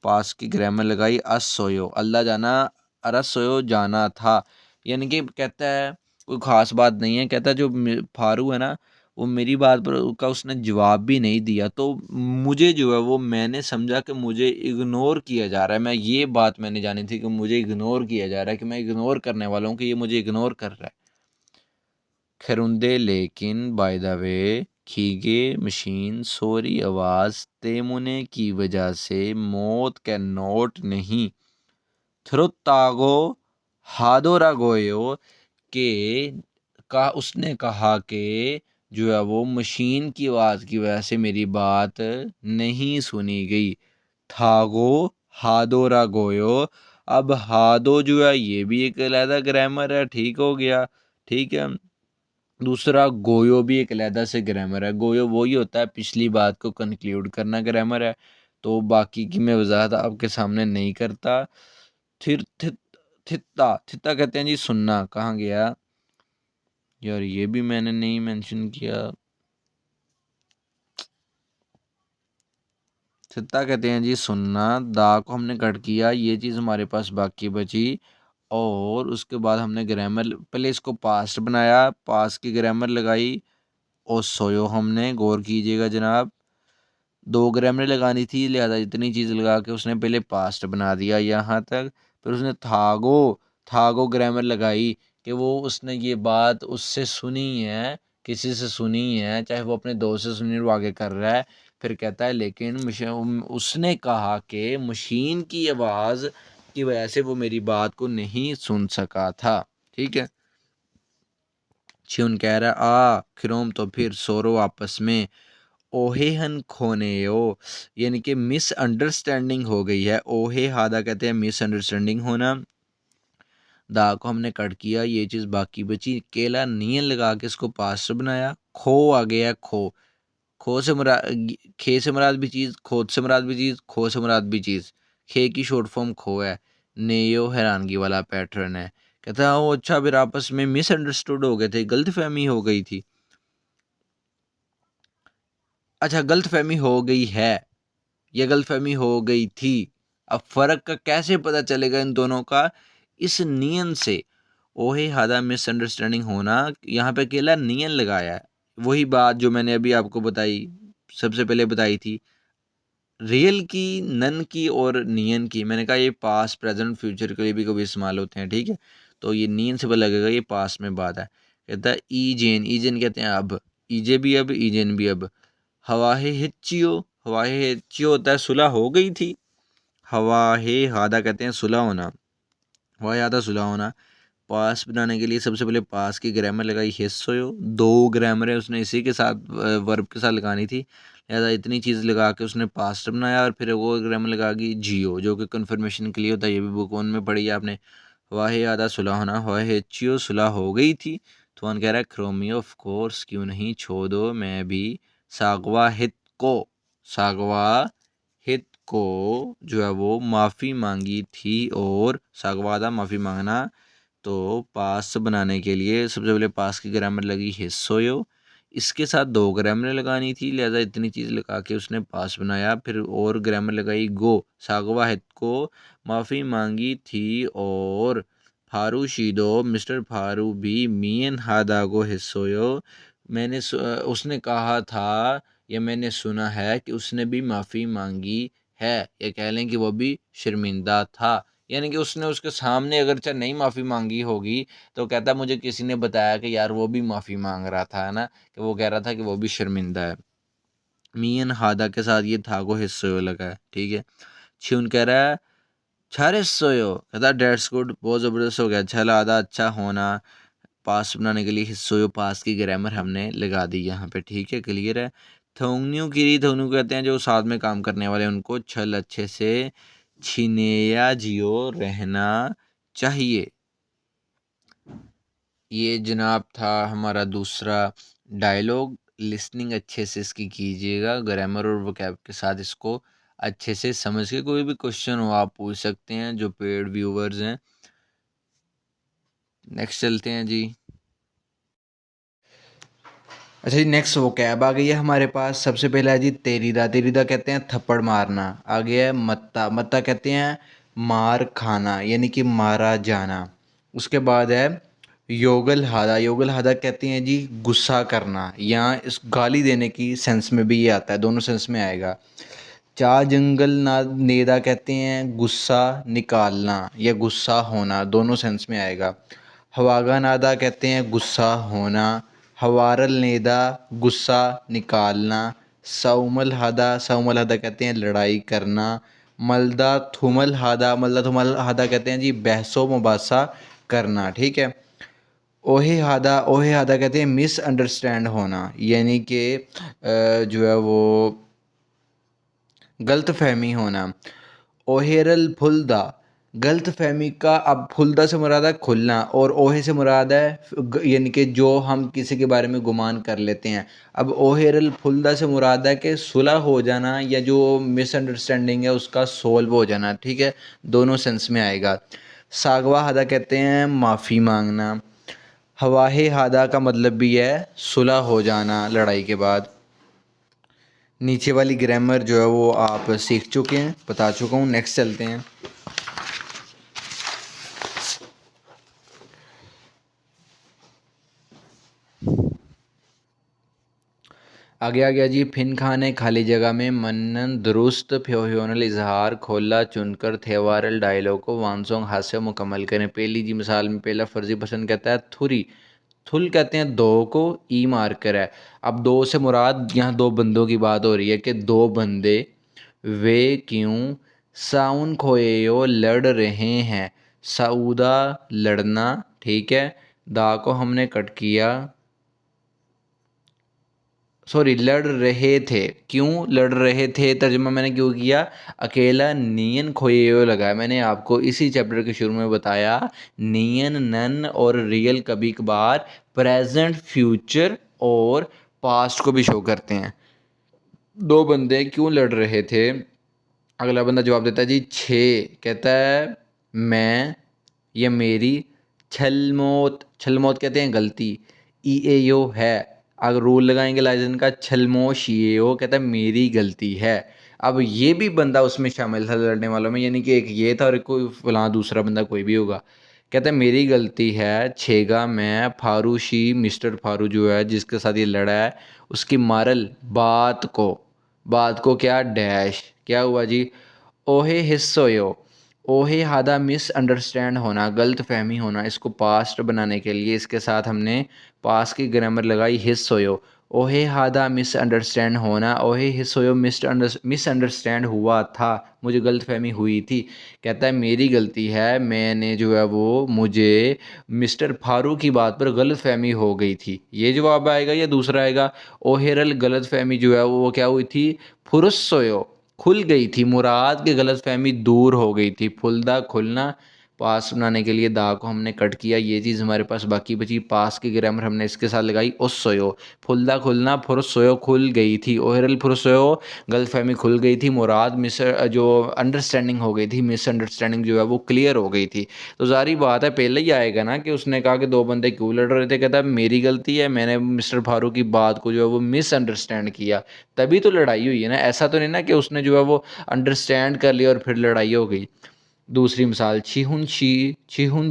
पास की ग्रामर लगाई अस सोयो। अल्लाह जाना अरस सोयो जाना था, यानी कि कहता है कोई ख़ास बात नहीं है। कहता है जो फारू है ना वो मेरी बात पर का उसने जवाब भी नहीं दिया, तो मुझे जो है वो मैंने समझा कि मुझे इग्नोर किया जा रहा है। मैं ये बात मैंने जानी थी कि मुझे इग्नोर किया जा रहा है, कि मैं इग्नोर करने वाला हूँ, कि ये मुझे इग्नोर कर रहा है। खरुंदे लेकिन बाय द वे खीगे मशीन सोरी आवाज़ तेमुने की वजह से मौत के नोट नहीं थ्रुतागो हादोरा गोयो के का उसने कहा कि जो है वो मशीन की आवाज़ की वजह से मेरी बात नहीं सुनी गई। थागो हादोरा गोयो, अब हादो जो है ये भी एक अलग ग्रामर है, ठीक हो गया, ठीक है। दूसरा गोयो भी एक अलहदा से ग्रामर है। गोयो वही होता है पिछली बात को कंक्लूड करना, ग्रामर है। तो बाकी की मैं वजाहत आपके सामने नहीं करता। फिर थित्ता, थित्ता कहते हैं जी सुनना, कहाँ गया यार, ये भी मैंने नहीं मेंशन किया। थित्ता कहते हैं जी सुनना, दा को हमने कट किया ये चीज़ हमारे पास बाकी बची, और उसके बाद हमने ग्रामर पहले इसको पास्ट बनाया, पास्ट की ग्रामर लगाई और सोयो हमने, गौर कीजिएगा जनाब। दो ग्रामर लगानी थी, लिहाजा इतनी चीज़ लगा के उसने पहले पास्ट बना दिया यहाँ तक। फिर उसने थागो, थागो ग्रामर लगाई कि वो उसने ये बात उससे सुनी है, किसी से सुनी है, चाहे वो अपने दोस्त से सुनी, वो आगे कर रहा है। फिर कहता है लेकिन उसने कहा कि मशीन की आवाज़ की वजह से वो मेरी बात को नहीं सुन सका था, ठीक है। च्यून कह रहा आ खिरोम तो फिर सोरो आपस में, ओहे हन खोने ओ, यानी कि मिसअंडरस्टैंडिंग हो गई है। ओहे हादा कहते हैं मिसअंडरस्टैंडिंग होना। दा को हमने कट किया, ये चीज़ बाकी बची। केला नियन लगा के इसको पास्ट बनाया। खो आ गया खो, खो से मुराद, खे से मुराद भी चीज़, खोद से मुराद भी चीज़, खो से मुराद भी चीज़। खे की शॉर्ट फॉर्म खो है। नेयो हैरानगी वाला पैटर्न है। कहता है ओ अच्छा, फिर आपस में मिसअंडरस्टूड हो गए थे, गलतफहमी हो गई थी। अच्छा, गलतफहमी हो गई है या गलतफहमी हो गई थी। अब फ़र्क का कैसे पता चलेगा इन दोनों का? इस नियन से। ओहे हादा मिसअंडरस्टैंडिंग होना, यहाँ पे अकेला नियन लगाया है। वही बात जो मैंने अभी आपको बताई, सबसे पहले बताई थी, रियल की, नन की और नियन की। मैंने कहा ये पास्ट प्रेजेंट फ्यूचर के लिए भी कभी इस्तेमाल होते हैं, ठीक है। तो ये नियन से पता लगेगा ये पास्ट में बात है। कहता है ईजेन, ईजेन कहते हैं अब, ईजे भी अब, ईजेन भी अब। हवाहे हिच्चियो, हवाहे हिच्चियो होता है सुलह हो गई थी। हवाहे हादा कहते हैं सुलह होना, हवाहे हादा सुलह होना। पास बनाने के लिए सबसे पहले पास की ग्रामर लगाई हिस्सोयो। दो ग्रामर है उसने इसी के साथ वर्ब के साथ लगानी थी, लिहाजा इतनी चीज़ लगा के उसने पास्ट बनाया। और फिर वो ग्रामर लगा गई जियो, जो कि कन्फर्मेशन के लिए होता है। ये भी बुक वन में पढ़ी है आपने। वाहे आधा सुलह होना, वाहे चियो सुलह हो गई थी। तुआन कह रहा है क्रोमियो ऑफ कोर्स क्यों नहीं, छो दो मैं भी। सागवा हित को, सागवा हित को जो है वो माफ़ी मांगी थी। और सागवादा माफ़ी मांगना। तो पास बनाने के लिए सबसे पहले पास की ग्रामर लगी हिस्सोयो, इसके साथ दो ग्रामर लगानी थी, लिहाजा इतनी चीज़ लगा के उसने पास बनाया। फिर और ग्रामर लगाई गो, सागवा हित को माफ़ी मांगी थी। और फारू शीदो, मिस्टर फारू भी मीन हादागो हिस्सोयो, उसने कहा था या मैंने सुना है कि उसने भी माफ़ी मांगी है, या कह लें कि वो भी शर्मिंदा था। यानी कि उसने उसके सामने अगर चाहे नहीं माफ़ी मांगी होगी, तो कहता मुझे किसी ने बताया कि यार वो भी माफ़ी मांग रहा था, है ना, कि वो कह रहा था कि वो भी शर्मिंदा है। मियन हादा के साथ ये था को हिस्सोयो लगा है, ठीक है। छून कह रहा है छार हिस्सोयो, कहता डेट्स गुड, बहुत ज़बरदस्त हो गया। छल आधा अच्छा होना, पास बनाने के लिए हिस्सोयो पास की ग्रामर हमने लगा दी यहाँ पे, ठीक है, क्लियर है। थोंगन्यू की, थोंगन्यू कहते हैं जो साथ में काम करने वाले उनको। छल अच्छे से, छिनेया जियो रहना चाहिए। ये जनाब था हमारा दूसरा डायलॉग। लिसनिंग अच्छे से इसकी कीजिएगा, ग्रामर और वोकैब के साथ इसको अच्छे से समझ के कोई भी क्वेश्चन हो आप पूछ सकते हैं जो पेड व्यूवर्स हैं। नेक्स्ट चलते हैं जी। अच्छा जी, नेक्स्ट वोकैब आ गई है हमारे पास। सबसे पहला है जी तेरीदा। तेरीदा कहते हैं थप्पड़ मारना। आगे है मत्ता। मत्ता कहते हैं मार खाना, यानी कि मारा जाना। उसके बाद है योगल हादा। योगल हादा कहते हैं जी गुस्सा करना, या इस गाली देने की सेंस में भी ये आता है, दोनों सेंस में आएगा। चा जंगल ना नेदा कहते हैं गुस्सा निकालना या गुस्सा होना, दोनों सेंस में आएगा। हवागा नादा कहते हैं गुस्सा होना। हवारल नेदा गुस्सा निकालना। सौमल हादा, सौमल हादा कहते हैं लड़ाई करना। मलदा थुमल हादा, मलदा थुमल हादा कहते हैं जी बहसो मुबासा करना, ठीक है। ओहे हादा, ओहे हादा कहते हैं मिसअंडरस्टैंड होना, यानी कि जो है वो गलत फहमी होना। ओहेरल फुलदा, गलत फहमी का, अब फुलदा से मुराद है खुलना, और ओहे से मुराद है यानी कि जो हम किसी के बारे में गुमान कर लेते हैं। अब ओहेरल फुलदा से मुराद है कि सुलह हो जाना या जो मिसअंडरस्टैंडिंग है उसका सोल्व हो जाना, ठीक है, दोनों सेंस में आएगा। सागवा हादा कहते हैं माफ़ी मांगना। हवाहे हादा का मतलब भी है सुलह हो जाना लड़ाई के बाद। नीचे वाली ग्रामर जो है वो आप सीख चुके हैं, बता चुका हूँ। नेक्स्ट चलते हैं। आगे आ गया जी फिन खाने खाली जगह में मन्नन दुरुस्त फ्योहियोनल इजहार खोला चुनकर थेवारल डायलॉग को वानसोंग हास्य मुकम्मल करें। पहली जी मिसाल में पहला फर्जी पसंद कहता है थुरी। थुल कहते हैं दो को, ई मार्कर है। अब दो से मुराद यहाँ दो बंदों की बात हो रही है कि दो बंदे वे क्यों साउन खोएयो लड़ रहे हैं। सऊदा लड़ना, ठीक है। दा को हमने कट किया, सॉरी लड़ रहे थे, क्यों लड़ रहे थे तर्जुमा मैंने क्यों किया, अकेला नियन खोए लगाया। मैंने आपको इसी चैप्टर के शुरू में बताया नियन नन और रियल कभी कभार प्रेजेंट फ्यूचर और पास्ट को भी शो करते हैं। दो बंदे क्यों लड़ रहे थे, अगला बंदा जवाब देता है जी छः, कहता है मैं या मेरी छलमोत, छलमोत कहते हैं गलती, ई ए यो है, अगर रूल लगाएंगे लाइजन का छलमोश ये हो, कहता है मेरी गलती है। अब ये भी बंदा उसमें शामिल था लड़ने वालों में, यानी कि एक ये था और एक कोई फलां दूसरा बंदा कोई भी होगा। कहता है मेरी गलती है, छेगा मैं फारूशी मिस्टर फारू जो है जिसके साथ ये लड़ा है उसकी मारल बात को, बात को क्या डैश, क्या हुआ जी, ओहे हिस्सोयो, ओहे हादा मिसअंडरस्टैंड होना, गलत फहमी होना। इसको पास्ट बनाने के लिए इसके साथ हमने पास की ग्रामर लगाई हिस्सोयो, ओहे हादा मिसअंडरस्टैंड होना, ओहे हिस्सोयो मिसअंडरस्टैंड हुआ था, मुझे गलत फहमी हुई थी। कहता है मेरी गलती है, मैंने जो है वो मुझे मिस्टर फारू की बात पर गलत फहमी हो गई थी। ये जवाब आएगा या दूसरा आएगा, ओहेरल गलत फहमी जो है वो क्या हुई थी, फुरुस्सोयो खुल गई थी, मुराद की गलतफहमी दूर हो गई थी। फुलदा खुलना, पास बनाने के लिए दा को हमने कट किया, ये चीज़ हमारे पास बाकी बची। पास की ग्रामर हमने इसके साथ लगाई ओसोयो, फुलदा खुलना, फुरसोयो खुल गई थी, ओहरल फुरसोयो गलतफहमी खुल गई थी, मुराद मिस जो अंडरस्टैंडिंग हो गई थी, मिसअंडरस्टैंडिंग जो है वो क्लियर हो गई थी। तो जारी बात है पहले ही आएगा ना कि उसने कहा कि दो बंदे क्यों लड़ रहे थे, कहता है मेरी गलती है, मैंने मिस्टर फारूक की बात को जो है वो मिसअंडरस्टैंड किया, तभी तो लड़ाई हुई है ना। ऐसा तो नहीं ना कि उसने जो है वो अंडरस्टैंड कर लिया और फिर लड़ाई हो गई। दूसरी मिसाल, छिहुन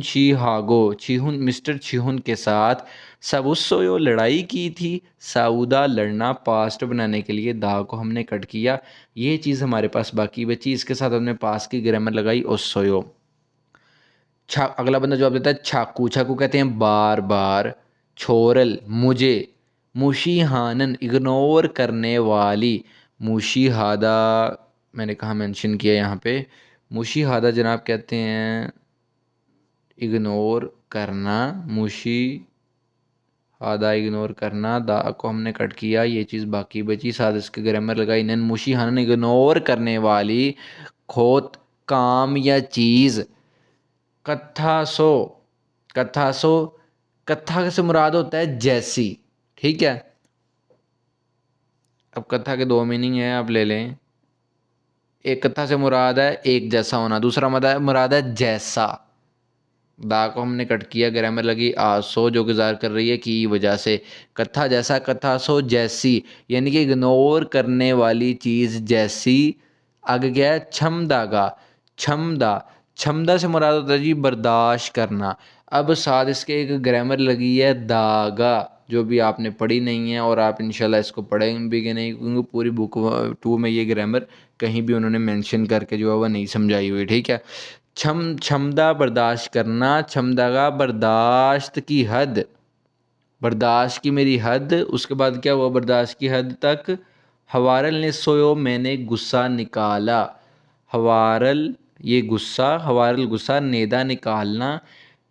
शी हागो, छिहुन मिस्टर छिहुन के साथ सबुस्सोयो लड़ाई की थी, साउदा लड़ना, पास्ट बनाने के लिए दा को हमने कट किया, ये चीज़ हमारे पास बाकी बची। इसके साथ हमने पास की ग्रामर लगाई ओसोयो। अगला बंदा जवाब देता है छाकू, छाकू कहते हैं बार बार, छोरल मुझे, मुशीहानन इग्नोर करने वाली, मुशीहादा मैंने कहाँ मेंशन किया यहाँ पे, मुशीहादा जनाब कहते हैं इग्नोर करना, मुशी आधा इग्नोर करना, दा को हमने कट किया, ये चीज़ बाकी बची। साथ इसके ग्रामर लगाई नन, मुशीहानन इग्नोर करने वाली, खोत काम या चीज़, कत्था सो, कत्था सो, कत्था से मुराद होता है जैसी, ठीक है। अब कत्था के दो मीनिंग है, आप ले लें। एक कत्था से मुराद है एक जैसा होना, दूसरा मुराद है जैसा। दा को हमने कट किया, ग्रामर लगी आसो जो गुजार कर रही है की वजह से, कत्था जैसा, कत्था सो जैसी, यानी कि इग्नोर करने वाली चीज़ जैसी। आगे क्या है, छमदागा, छमदा, छमदा से मुराद होता है जी बर्दाश्त करना। अब साथ इसके एक ग्रामर लगी है दागा, जो भी आपने पढ़ी नहीं है और आप इंशाल्लाह इसको पढ़ेंगे भी कि नहीं, क्योंकि पूरी बुक 2 में ये ग्रामर कहीं भी उन्होंने मेंशन करके जो है वह नहीं समझाई हुई, ठीक है। क्षमता बर्दाश्त करना, क्षमता का बर्दाश्त की हद, बर्दाश्त की मेरी हद। उसके बाद क्या हुआ, बर्दाश्त की हद तक। हवारल ने सोयो, मैंने गुस्सा निकाला, हवारल ये गुस्सा, हवारल गुस्सा, नेदा निकालना।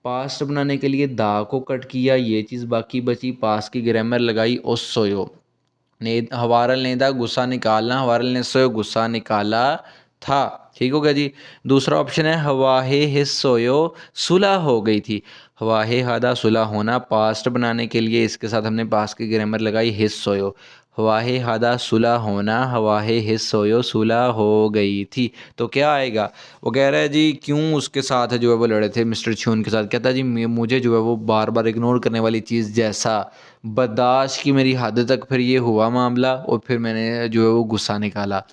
पास्ट बनाने के लिए दा को कट किया, ये चीज़ बाकी बची। पास की ग्रामर लगाई ओस सोयो, ने हवारल नेदा गुस्सा निकालना, हवारल ने सोयो गुस्सा निकाला था, ठीक हो गया जी। दूसरा ऑप्शन है हवाहे हिस्सोयो, सुलह हो गई थी, हवाहे हादा सुलह होना। पास्ट बनाने के लिए इसके साथ हमने पास की ग्रामर लगाई हिस्सोयो, हवाहे हादा सुलह होना, हवाहे हिस्सोयो सुलह हो गई थी। तो क्या आएगा, वो कह रहा है जी क्यों उसके साथ जो है वो लड़े थे मिस्टर छून के साथ, कहता है जी मुझे जो है वो बार बार इग्नोर करने वाली चीज़ जैसा, बर्दाश्त की मेरी हद तक फिर ये हुआ मामला और फिर मैंने जो है वो गुस्सा निकाला।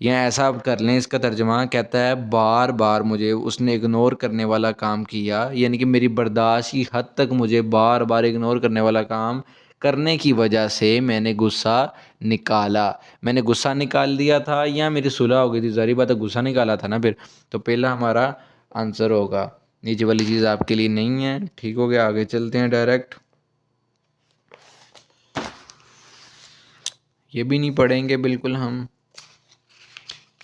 या ऐसा आप कर लें इसका तर्जमा, कहता है बार बार मुझे उसने इग्नोर करने वाला काम किया, यानी कि मेरी बर्दाश्त की हद तक मुझे बार बार इग्नोर करने वाला काम करने की वजह से मैंने गुस्सा निकाला, मैंने गुस्सा निकाल दिया था या मेरी सुलह हो गई थी, ज़ाहिर बात है गुस्सा निकाला था ना फिर। तो पहला हमारा आंसर होगा, नीचे वाली चीज़ आपके लिए नहीं है, ठीक हो गया। आगे चलते हैं डायरेक्ट, ये भी नहीं पढ़ेंगे बिल्कुल हम,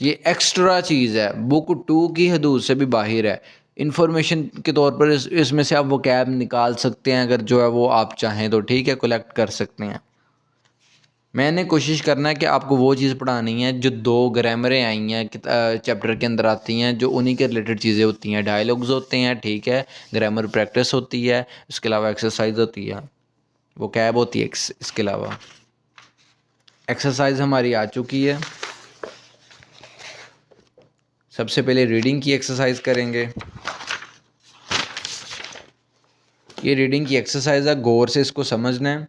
ये एक्स्ट्रा चीज़ है, बुक 2 की हदूद से भी बाहर है। इन्फॉर्मेशन के तौर पर इसमें से आप वो कैब निकाल सकते हैं, अगर जो है वो आप चाहें तो, ठीक है, कलेक्ट कर सकते हैं। मैंने कोशिश करना है कि आपको वो चीज़ पढ़ानी है जो 2 ग्रामरें आई हैं चैप्टर के अंदर आती हैं, जो उन्हीं के रिलेटेड चीज़ें होती हैं। डायलॉग्स होते हैं, ठीक है, ग्रामर प्रैक्टिस होती है, इसके अलावा एक्सरसाइज होती है, वो कैब होती है इसके अलावा। एक्सरसाइज हमारी आ चुकी है। सबसे पहले रीडिंग की एक्सरसाइज करेंगे। ये रीडिंग की एक्सरसाइज है, गौर से इसको समझना है।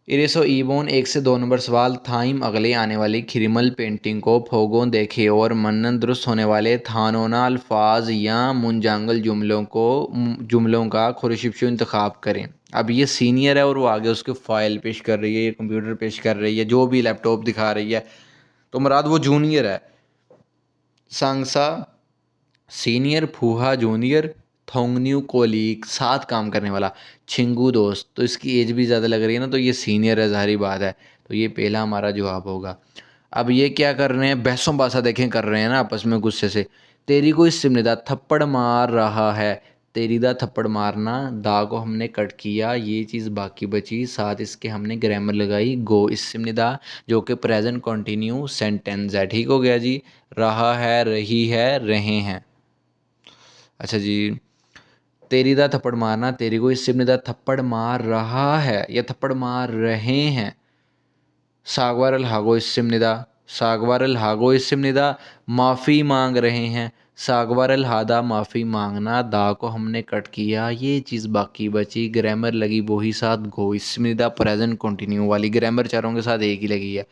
इरेसो ईबोन 1 से 2 नंबर सवाल। थाइम अगले आने वाली खिरिमल पेंटिंग को फोगों देखे और मनन दुरुस्त होने वाले थानोना अल्फाज या मुंजांगल जुमलों का खुरशिप्शु इंतखाब करें। अब ये सीनियर है और वो आगे उसके फाइल पेश कर रही है, ये कंप्यूटर पेश कर रही है, जो भी लैपटॉप दिखा रही है, तो मुराद वो जूनियर है। सांगसा सीनियर, फूहा जूनियर, थोंगन्यू कोलीग साथ काम करने वाला, छिंगू दोस्त, तो इसकी एज भी ज़्यादा लग रही है ना, तो ये सीनियर है, ज़ाहिर बात है, तो ये पहला हमारा जवाब होगा। अब ये क्या कर रहे हैं, बहसों बासा देखें कर रहे हैं ना आपस में गुस्से से। तेरी को इससे निदा थप्पड़ मार रहा है, तेरी दा थप्पड़ मारना, दा को हमने कट किया, ये चीज़ बाकी बची, साथ इसके हमने ग्रामर लगाई गो इससे निदा, जो कि प्रेजेंट कंटिन्यू सेंटेंस है। ठीक हो गया जी। रहा है, रही है, रहे हैं। अच्छा जी, तेरी दा थप्पड़ मारना, तेरी को इससे दा थप्पड़ मार रहा है या थप्पड़ मार रहे हैं। सागवार अल हागो इससे निदा, सागवार अल हागो इससे निदा, माफ़ी मांग रहे हैं, सागवार अल हादा माफ़ी मांगना, दा को हमने कट किया, ये चीज़ बाकी बची, ग्रामर लगी वही साथ गो इससे निदा, प्रेजेंट कंटिन्यू वाली ग्रामर चारों के साथ एक ही लगी है।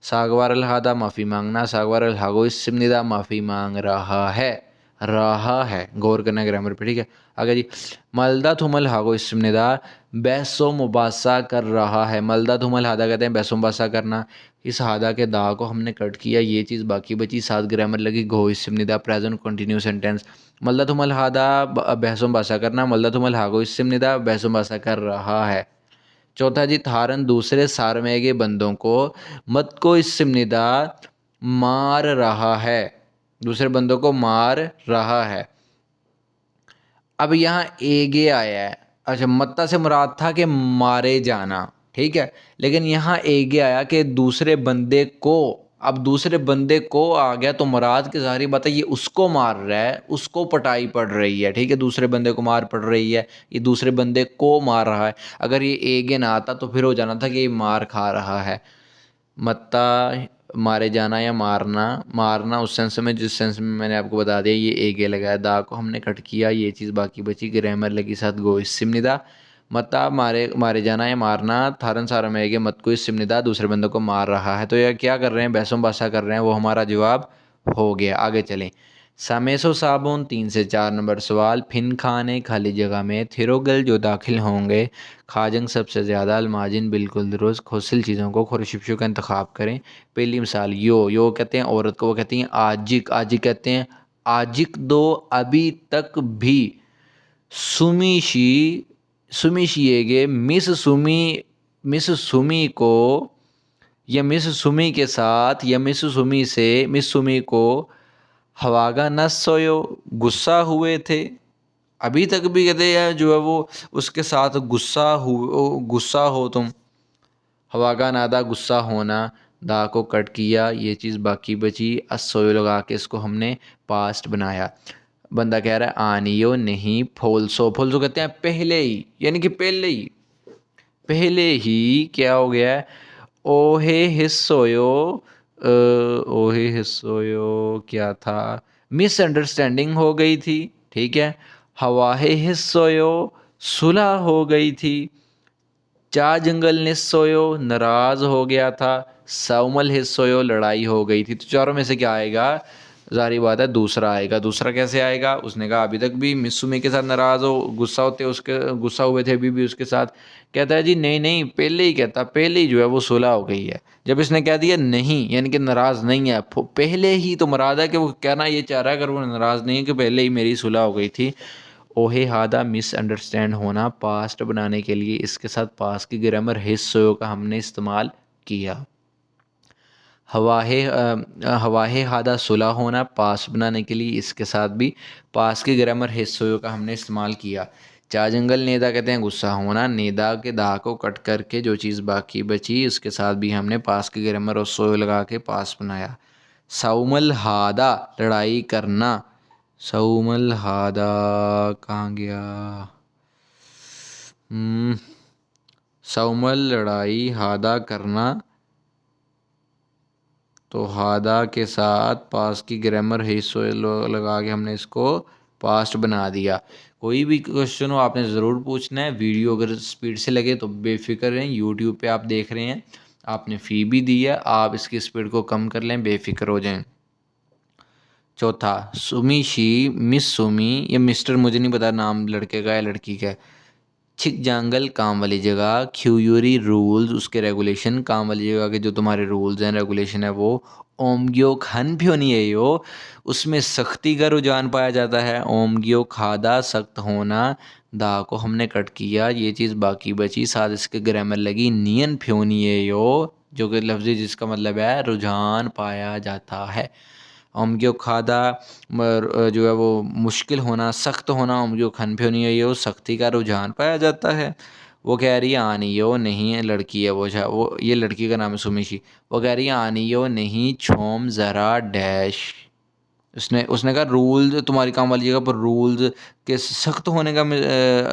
सागवार अल हादा माफ़ी मांगना, सागवार अल हागो इससे निदा माफ़ी मांग रहा है, गौर करना ग्रामर पे, ठीक है। आगे जी, मलदा थुमल हागो इसमनेदा, बहसो मुबासा कर रहा है। मलदा थुमल हादा कहते हैं बहसो मुबासा करना, इस हादा के दा को हमने कट किया, ये चीज़ बाकी बची, साथ ग्रामर लगी गो इसमनेदा, प्रेजेंट कंटिन्यू सेंटेंस। मलदा थुमल हादा बहसो मुबासा करना, मलदा थुमल हागो इसमनेदा बहसो मुबासा कर रहा है। चौथा जी, थारन दूसरे सारमेगे बंदों को मत को इसमनेदा मार रहा है, दूसरे बंदों को मार रहा है। अब यहाँ एगे आया है। अच्छा, मत्ता से मुराद था कि मारे जाना, ठीक है, लेकिन यहाँ एगे आया कि दूसरे बंदे को। अब दूसरे बंदे को आ गया तो मुराद की ज़ाहिर बात है ये उसको मार रहा है, उसको पटाई पड़ रही है, ठीक है, दूसरे बंदे को मार पड़ रही है, ये दूसरे बंदे को मार रहा है। अगर ये एगे ना आता तो फिर हो जाना था कि ये मार खा रहा है। मत्ता मारे जाना या मारना, मारना उस सेंस में जिस सेंस में मैंने आपको बता दिया, ये एगे लगाया, दा को हमने कट किया, ये चीज़ बाकी बची, ग्रामर लगी साथ गो इस सिमनिदा। मत्ता मारे मारे जाना या मारना, थारन सारा में एगे मत को इस सिमनिदा, दूसरे बंदों को मार रहा है, तो यह क्या कर रहे हैं, बहसों बासा कर रहे हैं, वो हमारा जवाब हो गया। आगे चलें। सामेसो साबुन 3 से 4 नंबर सवाल। फिन खाने खाली जगह में थिरोगल जो दाखिल होंगे, खाजंग सबसे ज़्यादा, अलमाजिन बिल्कुल दुरुस्त, खुसिल चीज़ों को खुरशिप्शु का इंतखाब करें। पहली मिसाल, यो कहते हैं औरत को, वो कहती हैं आजिक, आजिक कहते हैं आजिक दो, अभी तक भी। सुमीशी सुमीशिएगे मिस सुमी को, या मिस सुमी के साथ, या मिस सुमी को हवागा न सोयो, गुस्सा हुए थे। अभी तक भी कहते हैं जो है वो उसके साथ गुस्सा हो तुम। हवागा नादा गुस्सा होना, दा को कट किया, ये चीज़ बाकी बची, असोयो लगा के इसको हमने पास्ट बनाया। बंदा कह रहा है आनियो नहीं, फोल्सो, फोल्सो कहते हैं पहले ही, यानी कि पहले ही क्या हो गया है, ओहे हिस्सोयो, ओहे हिस्सोयो क्या था, मिसअंडरस्टैंडिंग हो गई थी, ठीक है। हवाहे हिस्सोयो, सुलह हो गई थी। चा जंगल निस्सोयो, नाराज हो गया था। सौमल हिस्सोयो, लड़ाई हो गई थी। तो चारों में से क्या आएगा, जारी बात है दूसरा आएगा। दूसरा कैसे आएगा, उसने कहा अभी तक भी मिस्सुमी के साथ नाराज हो, गुस्सा हुए थे अभी भी उसके साथ। कहता है जी नहीं नहीं, पहले ही कहता, पहले ही जो है वो सुलह हो गई है। जब इसने कह दिया नहीं, यानी कि नाराज नहीं है, पहले ही, तो मुराद है कि वो कहना ये चाह रहा है, अगर वो नाराज नहीं है, कि पहले ही मेरी सुलह हो गई थी। ओहे हादा मिसअंडरस्टैंड होना, पास्ट बनाने के लिए इसके साथ पास्ट की ग्रामर हिस्सों का हमने इस्तेमाल किया। हवाहे हादा सुलह होना, पास बनाने के लिए इसके साथ भी पास की ग्रामर हिस्सों का हमने इस्तेमाल किया। चा जंगल नेदा कहते हैं गुस्सा होना, नेदा के दा को कट करके जो चीज़ बाकी बची उसके साथ भी हमने पास की ग्रामर और सोयो लगा के पास बनाया। सौमल हादा लड़ाई करना, सौमल हादा कहाँ गया? सौमल लड़ाई हादा करना, तो हादा के साथ पास की ग्रामर है सोयो लगा के हमने इसको पास्ट बना दिया। कोई भी क्वेश्चन हो आपने ज़रूर पूछना है। वीडियो अगर स्पीड से लगे तो बेफिक्र रहें, यूट्यूब पे आप देख रहे हैं, आपने फ़ी भी दी है, आप इसकी स्पीड को कम कर लें, बेफिक्र हो जाएं। चौथा, सुमी शी मिस सुमी, ये मिस्टर मुझे नहीं पता नाम लड़के का है लड़की का है। छिक जांगल काम वाली जगह, ख्यूयूरी रूल्स उसके रेगुलेशन, काम वाली जगह के जो तुम्हारे रूल्स हैं रेगुलेशन है वो। ओमग्यो खन फ्योनी है यो, उसमें सख्ती का रुझान पाया जाता है। ओमग्यो खादा सख्त होना, दा को हमने कट किया, ये चीज़ बाकी बची, साथ इसके ग्रामर लगी नियन फ्योनी है यो, जो कि लफ्ज़ी जिसका मतलब है रुझान पाया जाता है। अम्ग्यो खादा जो है वो मुश्किल होना, सख्त होना, अम्ग्यो खन फ्योनी है यो, सख्ती का रुझान पाया जाता है। वो कह रही है आनियो नहीं है, लड़की है वो ये लड़की का नाम है सुमिशी। वो कह रही है आनियो नहीं छोम ज़रा डैश, उसने उसने कहा रूल्स तुम्हारी काम वाली जगह पर रूल्स के सख्त होने का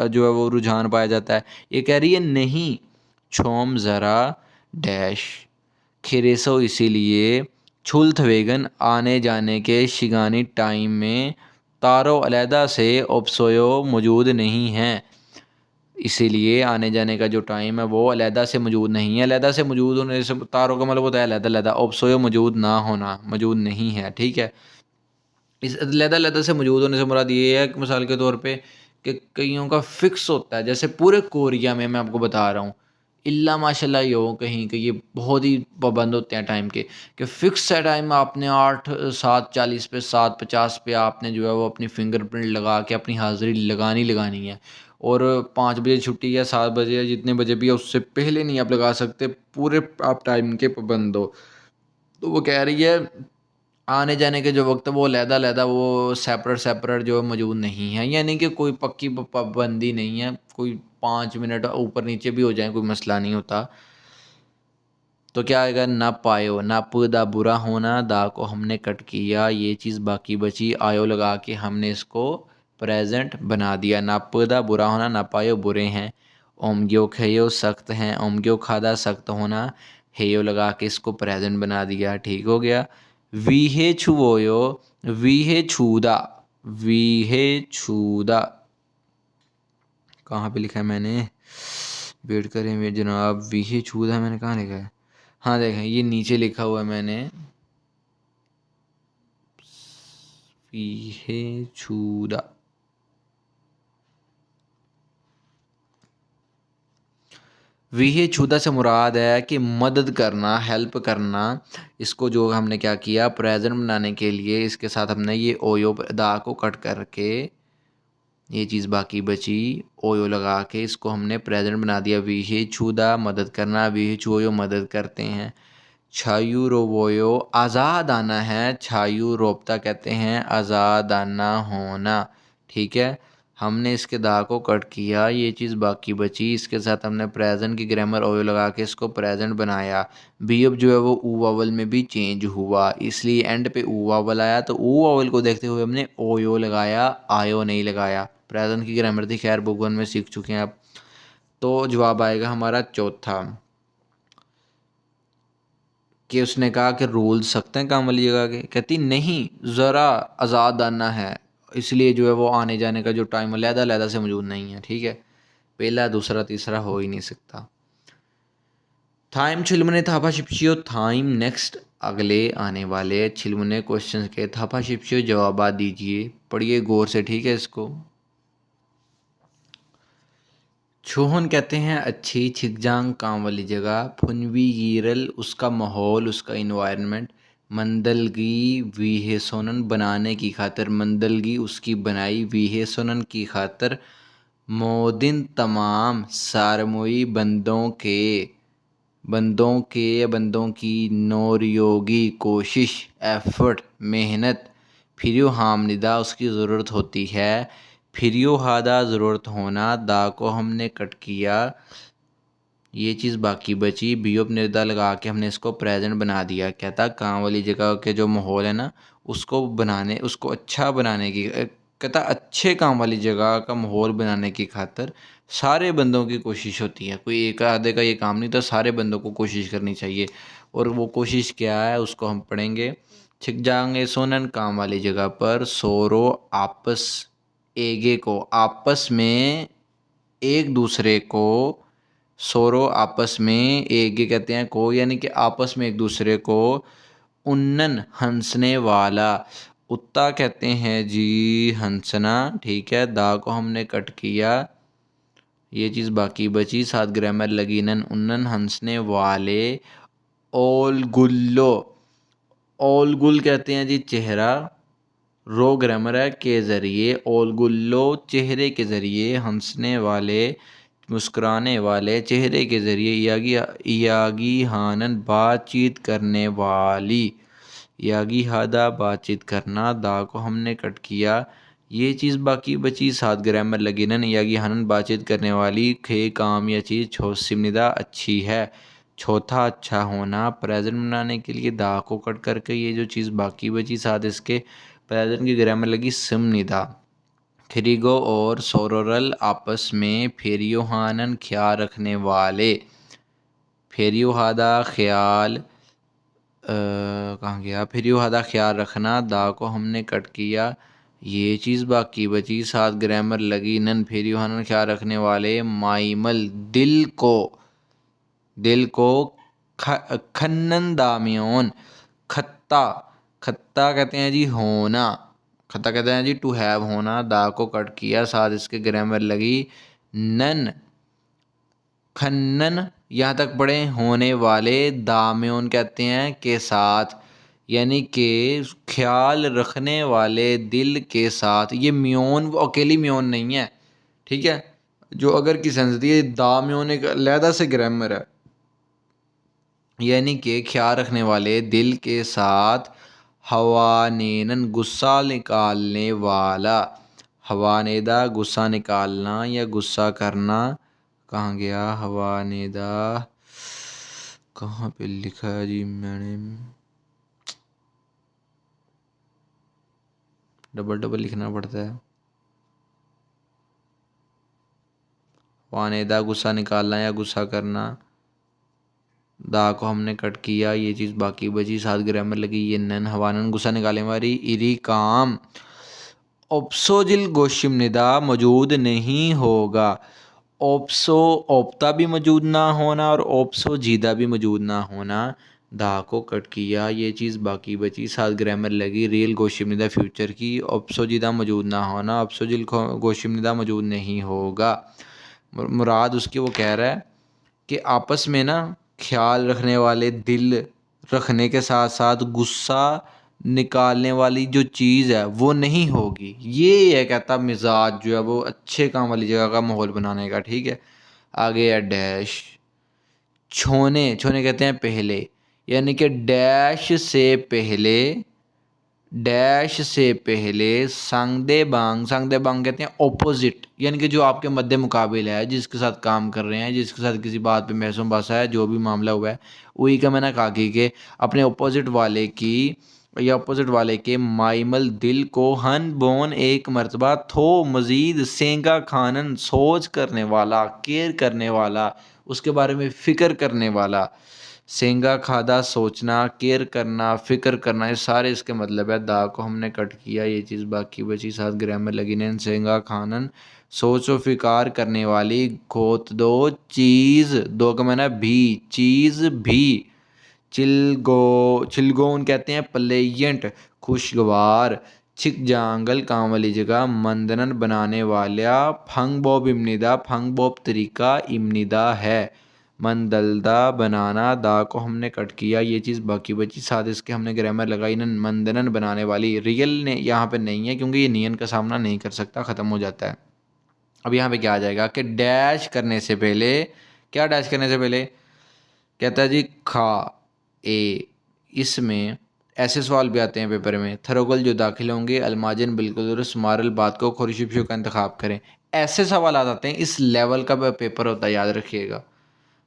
जो है वो रुझान पाया जाता है। ये कह रही है नहीं छोम ज़रा डैश खिरेसो, इसीलिए छुल्थवेगन आने जाने के शिगानी टाइम में तारो अलहदा से ओप्सोयो मौजूद नहीं हैं, इसीलिए आने जाने का जो टाइम है वो अलहदा से मौजूद नहीं है। अलहदा से मौजूद होने से तारों का मतलब होता है अलहदा अलहदा, ओप्सोयो मौजूद ना होना, मौजूद नहीं है, ठीक है। इस अलहदा-अलहदा से मौजूद होने से मुराद ये है कि मिसाल के तौर पे कि कईयों का फ़िक्स होता है, जैसे पूरे कोरिया में मैं आपको बता रहा हूँ, इल्ला माशाल्लाह ये हो कहीं कि ये बहुत ही पाबंद होते हैं टाइम के, कि फ़िक्स है टाइम आपने 8 7:40 पे 7:50 पे आपने जो है वो अपनी फ़िंगरप्रिंट लगा के अपनी हाज़िरी लगानी लगानी है। और 5 बजे छुट्टी या 7 बजे या जितने बजे भी है उससे पहले नहीं आप लगा सकते, पूरे आप टाइम के पाबंद हो। तो वो कह रही है आने जाने के जो वक्त है वो अलहदा-अलहदा वो सेपरेट जो है मौजूद नहीं है, यानी कि कोई पक्की पाबंदी नहीं है, कोई 5 मिनट ऊपर नीचे भी हो जाए कोई मसला नहीं होता। तो क्या आएगा ना पायो, ना प दा बुरा होना, दा को हमने कट किया, ये चीज़ बाकी बची, आयो लगा के हमने इसको प्रेजेंट बना दिया। ना प दा बुरा होना, ना पायो बुरे हैं। ओमग्यो खेयो सख्त हैं, ओमग्यो खादा सख्त होना, हेयो लगा के इसको प्रेजेंट बना दिया, ठीक हो गया। वीहे छुवोयो, वीहे छूदा, वीहे छूदा कहाँ पे लिखा है मैंने, वेट करें मेरे जनाब, वीहे छूदा मैंने कहाँ लिखा है? हाँ देखें ये नीचे लिखा हुआ है मैंने, वीहे छूदा, वीहे छूदा से मुराद है कि मदद करना, हेल्प करना। इसको जो हमने क्या किया प्रेजेंट बनाने के लिए इसके साथ हमने ये ओयो दा को कट करके ये चीज़ बाकी बची, ओयो लगा के इसको हमने प्रेजेंट बना दिया। वीहे छूदा मदद करना, वीहे छूयो मदद करते हैं। छायु रोवोयो आज़ाद आना है, छायु रोपता कहते हैं आज़ाद आना होना, ठीक है। हमने इसके दा को कट किया, ये चीज़ बाकी बची, इसके साथ हमने प्रेजेंट की ग्रामर ओयो लगा के इसको प्रेजेंट बनाया। बी अब जो है वो ऊ वावल में भी चेंज हुआ, इसलिए एंड पे ऊ वावल आया, तो ऊ वावल को देखते हुए हमने ओयो लगाया, आयो नहीं लगाया। प्रेजेंट की ग्रामर थी, खैर बुक 1 में सीख चुके हैं आप। तो जवाब आएगा हमारा चौथा, कि उसने कहा कि रूल सख्त हैं काम वाली जगह के, कहती नहीं ज़रा आज़ाद आना है, इसलिए जो है वो आने जाने का जो टाइम अलहदा-अलहदा से मौजूद नहीं है, ठीक है। पहला दूसरा तीसरा हो ही नहीं सकता। थाइम छिलमुने थापा शिपशियो, थाइम नेक्स्ट अगले आने वाले छिलमुने क्वेश्चन के, थापा शिपशियो जवाब दीजिए, पढ़िए गौर से, ठीक है। इसको छोहन कहते हैं अच्छी, छिकजांग काम वाली जगह, फुनवी गिरल उसका माहौल उसका इन्वायरमेंट, मंदलगी वीहेसोनन बनाने की खातर, मंदलगी उसकी बनाई, वीहेसोनन की खातर, मोदिन तमाम सारमोई बंदों की नौरियोगी कोशिश एफर्ट मेहनत, फिर हामनिदा उसकी ज़रूरत होती है, फिरियो हादा ज़रूरत होना, दा को हमने कट किया, ये चीज़ बाकी बची, बीओप निर्दा लगा के हमने इसको प्रेजेंट बना दिया। कहता काम वाली जगह के जो माहौल है ना उसको अच्छा बनाने की कहता अच्छे काम वाली जगह का माहौल बनाने की खातिर सारे बंदों की कोशिश होती है। कोई एक आधे का ये काम नहीं, तो सारे बंदों को कोशिश करनी चाहिए। और वो कोशिश क्या है उसको हम पढ़ेंगे। छिक जाएंगे सोनन काम वाली जगह पर, सोरो आपस एगे को आपस में एक दूसरे को, सोरो आपस में एक कहते हैं को, यानी कि आपस में एक दूसरे को, उन्नन हंसने वाला, उत्ता कहते हैं जी हंसना, ठीक है। दा को हमने कट किया, ये चीज़ बाकी बची, साथ ग्रामर लगी नन, उन्नन हंसने वाले, ओल गुल्लो, ओल गुल कहते हैं जी चेहरा, रो ग्रामर है के ज़रिए, ओल गुल्लो चेहरे के ज़रिए, हंसने वाले मुस्कुराने वाले, चेहरे के ज़रिए, यागी हानन बातचीत करने वाली, यागी हादा बातचीत करना, दा को हमने कट किया, ये चीज़ बाकी बची, साथ ग्रामर लगी नन, यागी हानन बातचीत करने वाली, खे काम या चीज़ छोसिमनिदा अच्छी है, चौथा अच्छा होना, प्रेजेंट बनाने के लिए दा को कट करके ये जो चीज़ बाकी बची, साथ इसके प्रेजेंट की ग्रामर लगी सिमनिदा। फिरिगो और सोरोरल आपस में, फेरियोहानन ख्याल रखने वाले, फेरियोहादा ख्याल कहाँ गया, फेरियोहादा ख्याल रखना, दा को हमने कट किया, ये चीज़ बाकी बची, साथ ग्रामर लगी नन, फेरियोहानन ख्याल रखने वाले, माइमल दिल को खन्नन दामियोन, खत्ता, खत्ता कहते हैं जी होना, खत्ता कहते हैं जी टू हैव होना, दा को कट किया, साथ इसके ग्रामर लगी नन, खन्नन यहाँ तक पढ़े, होने वाले, दाम्योन कहते हैं के साथ, यानी कि ख्याल रखने वाले दिल के साथ। ये म्योन वो अकेली म्योन नहीं है, ठीक है, जो अगर की सेंस दी है, दाम्योन एक अलहदा से ग्रामर है, यानी कि ख्याल रखने वाले दिल के साथ, हवानेनन गुस्सा निकालने वाला, हवानेदा गुस्सा निकालना या गुस्सा करना, कहाँ गया हवानेदा, कहाँ पे लिखा है जी मैंने, डबल डबल लिखना पड़ता है, हवानेदा गुस्सा निकालना या गुस्सा करना, दा को हमने कट किया, ये चीज़ बाकी बची, साथ ग्रामर लगी ये नन, हवानन गुस्सा निकालने वाली, इरी काम, ओप्सोजिल गोशिम निदा मौजूद नहीं होगा, ओप्सो ओप्ता भी मौजूद ना होना और ओप्सो जीदा भी मौजूद ना होना, दा को कट किया, ये चीज़ बाकी बची, साथ ग्रामर लगी, रियल गोशिमनिदा फ्यूचर की, ओप्सो जीदा मौजूद ना होना, ओप्सोजिल गोशिमनिदा मौजूद नहीं होगा। मुराद उसकी वो कह रहा है कि आपस में ना ख्याल रखने वाले दिल रखने के साथ साथ गुस्सा निकालने वाली जो चीज़ है वो नहीं होगी। ये है कहता मिजाज जो है वो अच्छे काम वाली जगह का माहौल बनाने का, ठीक है। आगे है डैश, छोने, छोने कहते हैं पहले, यानी कि डैश से पहले सांगदे बांग कहते हैं ऑपोजिट, यानी कि जो आपके मध्य मुकाबिल है, जिसके साथ काम कर रहे हैं, जिसके साथ किसी बात पे महसूम बसा है, जो भी मामला हुआ है वही का मैंने कहा कि अपने ऑपोजिट वाले की या अपोजिट वाले के माइमल दिल को हन बोन एक मर्तबा थो मज़ीद सेंगा खानन सोच करने वाला, केयर करने वाला, उसके बारे में फ़िक्र करने वाला, सेंगा खादा सोचना, केयर करना, फ़िक्र करना, ये सारे इसके मतलब है। दा को हमने कट किया, ये चीज़ बाकी बची, साथ ग्रामर लगी ने, सेंगा खानन सोच व फिकार करने वाली, खोत दो चीज़, दो का मैंने भी, चीज़ भी, चिलगोन कहते हैं प्लेजेंट खुशगवार, छिक जांगल काम वाली जगह, मंदनन बनाने वाला, फंग बॉब तरीका इमनिदा है, मंदलदा बनाना, दा को हमने कट किया, ये चीज़ बाकी बची, साथ इसके हमने ग्रामर लगाई न, मंदनन बनाने वाली, रियल ने यहाँ पे नहीं है क्योंकि ये नियन का सामना नहीं कर सकता, ख़त्म हो जाता है। अब यहाँ पे क्या आ जाएगा कि डैश करने से पहले, क्या डैश करने से पहले कहता है जी खा ए, इसमें ऐसे सवाल भी आते हैं पेपर में। थरोगल जो दाखिल होंगे, अलमाजन बिल्कुल दुरुस्त, मारल बात को, खुरशिपशो का इंतखाब करें। ऐसे सवाल आ जाते हैं, इस लेवल का पेपर होता है, याद रखिएगा।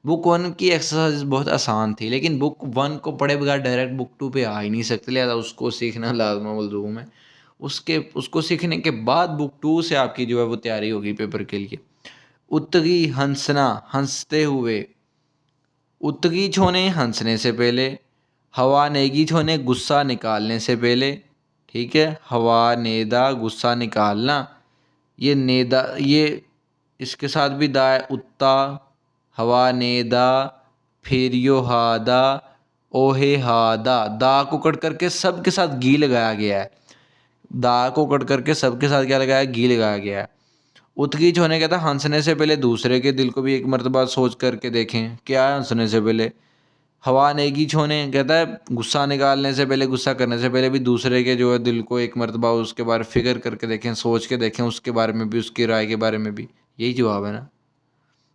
बुक 1 की एक्सरसाइज बहुत आसान थी, लेकिन बुक 1 को पढ़े बगैर डायरेक्ट बुक 2 पे आ ही नहीं सकते, लिहाजा उसको सीखना लाजमा मलजूम है। उसको सीखने के बाद बुक 2 से आपकी जो है वो तैयारी होगी पेपर के लिए। उत्तगी हंसना, हंसते हुए। उत्तगी छोने हंसने से पहले, हवा नेगी छोने गुस्सा निकालने से पहले। ठीक है, हवा नेदा गुस्सा निकालना, ये नेदा, ये इसके साथ भी दा है। उत्ता, हवा नेदा, फिर यो हादा, ओहे हादा। दा को कट करके सब के साथ गी लगाया गया है। दा को कट करके सबके साथ क्या लगाया, गी लगाया गया है। उत्कीच होने कहता है हंसने से पहले दूसरे के दिल को भी एक मरतबा सोच करके देखें, क्या है हंसने से पहले। हवा नेगी छोने कहता है गुस्सा निकालने से पहले, गुस्सा करने से पहले भी दूसरे के जो है दिल को एक मरतबा उसके बारे फिक्र करके देखें, सोच के देखें, उसके बारे में भी, उसकी राय के बारे में भी। यही जवाब है ना।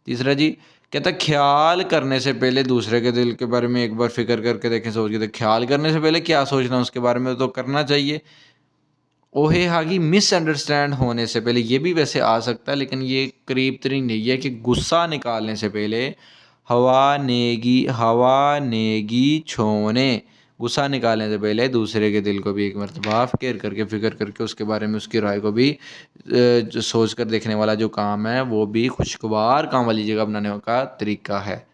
तीसरा जी कहता है ख्याल करने से पहले दूसरे के दिल के बारे में एक बार फिक्र करके देखें, सोच के देखें। ख्याल करने से पहले क्या सोचना उसके बारे में तो करना चाहिए। ओहे हागी मिसअंडरस्टैंड होने से पहले, ये भी वैसे आ सकता है लेकिन ये करीब तरीन नहीं है कि गुस्सा निकालने से पहले। हवा नेगी छोने, गुस्सा निकालने से पहले दूसरे के दिल को भी एक मरतबा केयर करके फिक्र करके उसके बारे में उसकी राय को भी जो सोच कर देखने वाला जो काम है वो भी खुशगवार काम वाली जगह बनाने का तरीका है।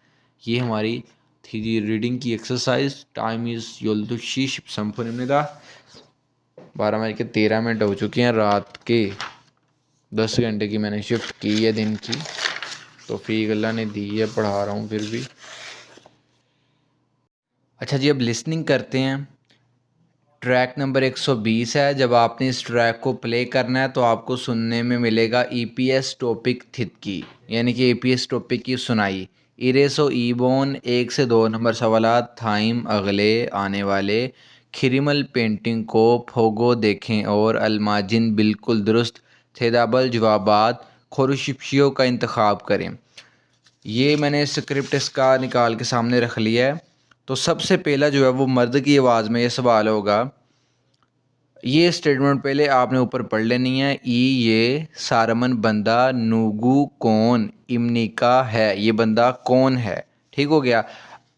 ये हमारी थी जी रीडिंग की एक्सरसाइज। टाइम इज़ योल्दुशीश संपूर्णिदा 12:13 हो चुके हैं। रात के 10 घंटे की मैंने शिफ्ट की है दिन की, तो फी अल्लाह ने दी है, पढ़ा रहा हूँ फिर भी। अच्छा जी, अब लिसनिंग करते हैं। ट्रैक नंबर 120 है। जब आपने इस ट्रैक को प्ले करना है तो आपको सुनने में मिलेगा ईपीएस टॉपिक थितकी, यानी कि ईपीएस टॉपिक की सुनाई। इरेसो ईबोन 1 से 2 नंबर सवालात थाइम अगले आने वाले। खिरिमल पेंटिंग को फोगो देखें और अलमाजिन बिल्कुल दुरुस्त थेदाबल जवाबात खुरशिपशियों का इंतखाब करें। ये मैंने स्क्रिप्ट इसका निकाल के सामने रख लिया है। तो सबसे पहला जो है वो मर्द की आवाज़ में ये सवाल होगा। ये स्टेटमेंट पहले आपने ऊपर पढ़ लेनी है। ये सारमन बंदा नूगू कौन इमनिका है, ये बंदा कौन है। ठीक हो गया।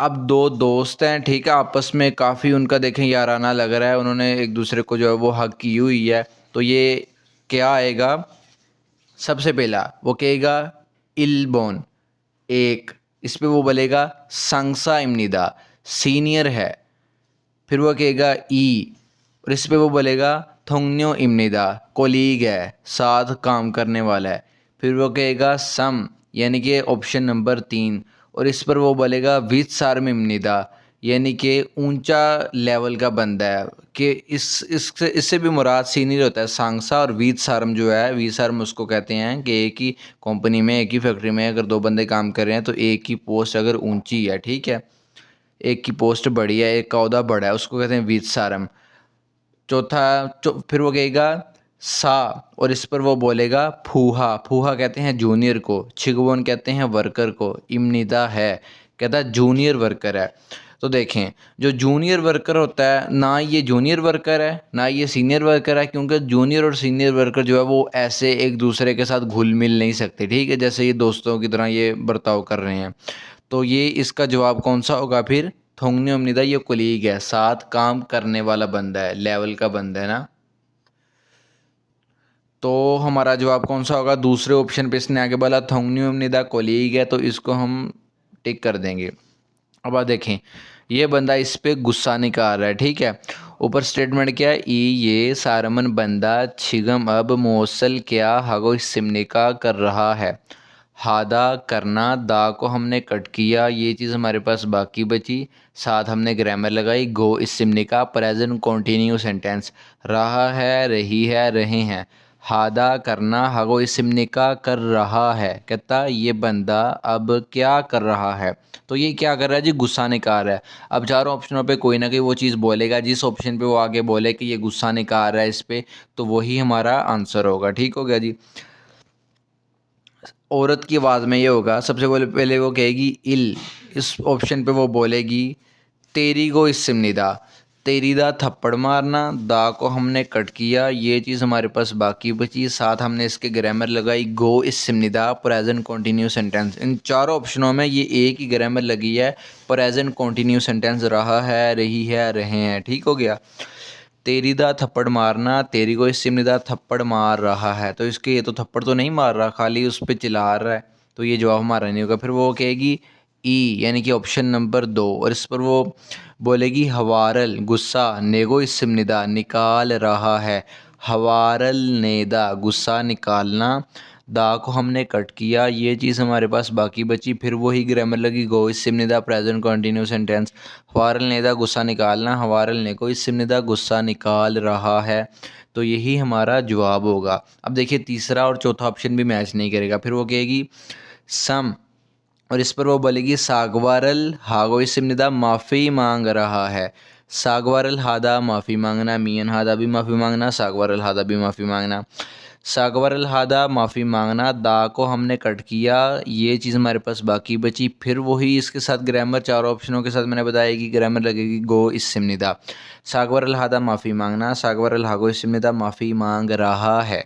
अब दो दोस्त हैं, ठीक है, आपस में काफ़ी उनका देखें याराना लग रहा है, उन्होंने एक दूसरे को जो है वो हक की हुई है। तो ये क्या आएगा, सबसे पहला वो कहेगा इलबोन एक, इस पे वो बोलेगा संगसा इमनिदा सीनियर है। फिर वो कहेगा ई, और इस पे वो बोलेगा थोंगन्यो इमनिदा कोलीग है, साथ काम करने वाला है। फिर वो कहेगा सम, यानी कि ऑप्शन नंबर 3, और इस पर वो बोलेगा विथ सार्म इमनिदा, यानी कि ऊंचा लेवल का बंदा है। कि इससे भी मुराद सीनियर होता है। सांगसा और वीत सार्म जो है, वी सार्म उसको कहते हैं कि एक ही कंपनी में, एक ही फैक्ट्री में अगर 2 बंदे काम कर रहे हैं तो एक की पोस्ट अगर ऊंची है, ठीक है, एक की पोस्ट बड़ी है, एक का ओहदा बड़ा है, उसको कहते हैं वीत सारम। फिर वो कहेगा सा, और इस पर वो बोलेगा फूहा, फूहा कहते हैं जूनियर को, छिगवन कहते हैं वर्कर को, इमनिदा है कहता है जूनियर वर्कर है। तो देखें, जो जूनियर वर्कर होता है ना, ये जूनियर वर्कर है ना ये सीनियर वर्कर है, क्योंकि जूनियर और सीनियर वर्कर जो है वो ऐसे एक दूसरे के साथ घुल मिल नहीं सकते, ठीक है, जैसे ये दोस्तों की तरह ये बर्ताव कर रहे हैं। तो ये इसका जवाब कौन सा होगा फिर, थोंगने उम्मीदा, ये कोलीग है, साथ काम करने वाला बंदा है, लेवल का बंदा है ना। तो हमारा जवाब कौन सा होगा, दूसरे ऑप्शन पे इसने आगे बोला थोंगनी उम्मीदा कोलीग है, तो इसको हम टिक कर देंगे। अब आप देखें, ये बंदा इस पे गुस्सा निकाल रहा है, ठीक है। ऊपर स्टेटमेंट क्या है, ई ये सारमन बंदा छिगम अब मौसल क्या हगो सिमनिका कर रहा है। हादा करना, दा को हमने कट किया, ये चीज़ हमारे पास बाकी बची, साथ हमने ग्रामर लगाई। गो इस सिमनिका प्रेजेंट कॉन्टीन्यू सेंटेंस, रहा है, रही है, रहे हैं। हादा करना, हगो इस सिमनिका कर रहा है, कहता ये बंदा अब क्या कर रहा है। तो ये क्या कर रहा है जी, गुस्सा निकाल रहा है। अब चारों ऑप्शनों पे कोई ना कोई वो चीज़ बोलेगा, जिस ऑप्शन पे वो आगे बोले कि ये गुस्सा निकाल रहा है इस पे, तो वही हमारा आंसर होगा। ठीक हो गया जी। औरत की आवाज़ में ये होगा, सबसे पहले वो कहेगी इल, इस ऑप्शन पे वो बोलेगी तेरी गो इस सिमनिदा, तेरी दा थप्पड़ मारना, दा को हमने कट किया, ये चीज़ हमारे पास बाकी बची। साथ हमने इसके ग्रामर लगाई गो इस्म निदा प्रेजेंट कंटिन्यू सेंटेंस। इन चारों ऑप्शनों में ये एक ही ग्रामर लगी है, प्रेजेंट कंटिन्यू सेंटेंस रहा है, रही है, रहे हैं। ठीक हो गया। तेरी दा थप्पड़ मारना, तेरी को इस्म निदा थप्पड़ मार रहा है, तो इसके ये तो थप्पड़ तो नहीं मार रहा, खाली उस पर चिल्ला रहा है, तो ये जवाब हमारा नहीं होगा। फिर वो कहेगी ई, यानी कि ऑप्शन नंबर 2। और इस पर वो बोलेगी हवारल गुस्सा, नेगो इस्म निदा निकाल रहा है, हवारल नेदा गुस्सा निकालना, दा को हमने कट किया, ये चीज़ हमारे पास बाकी बची। फिर वही ग्रामर लगी गो इस्म निदा प्रेजेंट कंटिन्यू सेंटेंस, हवारल नेदा गुस्सा निकालना, हवारल ने को इस्म निदा गुस्सा निकाल रहा है, तो यही हमारा जवाब होगा। अब देखिए तीसरा और चौथा ऑप्शन भी मैच नहीं करेगा। फिर वो कहेगी सम, और इस पर वो बोलेगी सागवारल हागो इस्म निदा माफ़ी मांग रहा है, सागवारल हादा माफ़ी मांगना, मियन हादा भी माफ़ी मांगना, सागवारल हादा भी माफ़ी मांगना, सागवारल हादा माफ़ी मांगना, दा को हमने कट किया, ये चीज़ हमारे पास बाकी बची। फिर वही इसके साथ ग्रामर चारों ऑप्शनों के साथ मैंने बताया कि ग्रामर लगेगी गो इस्म निदा, सागवारल हादा माफ़ी मांगना, सागवारल हागो इस्म निदा माफ़ी मांग रहा है।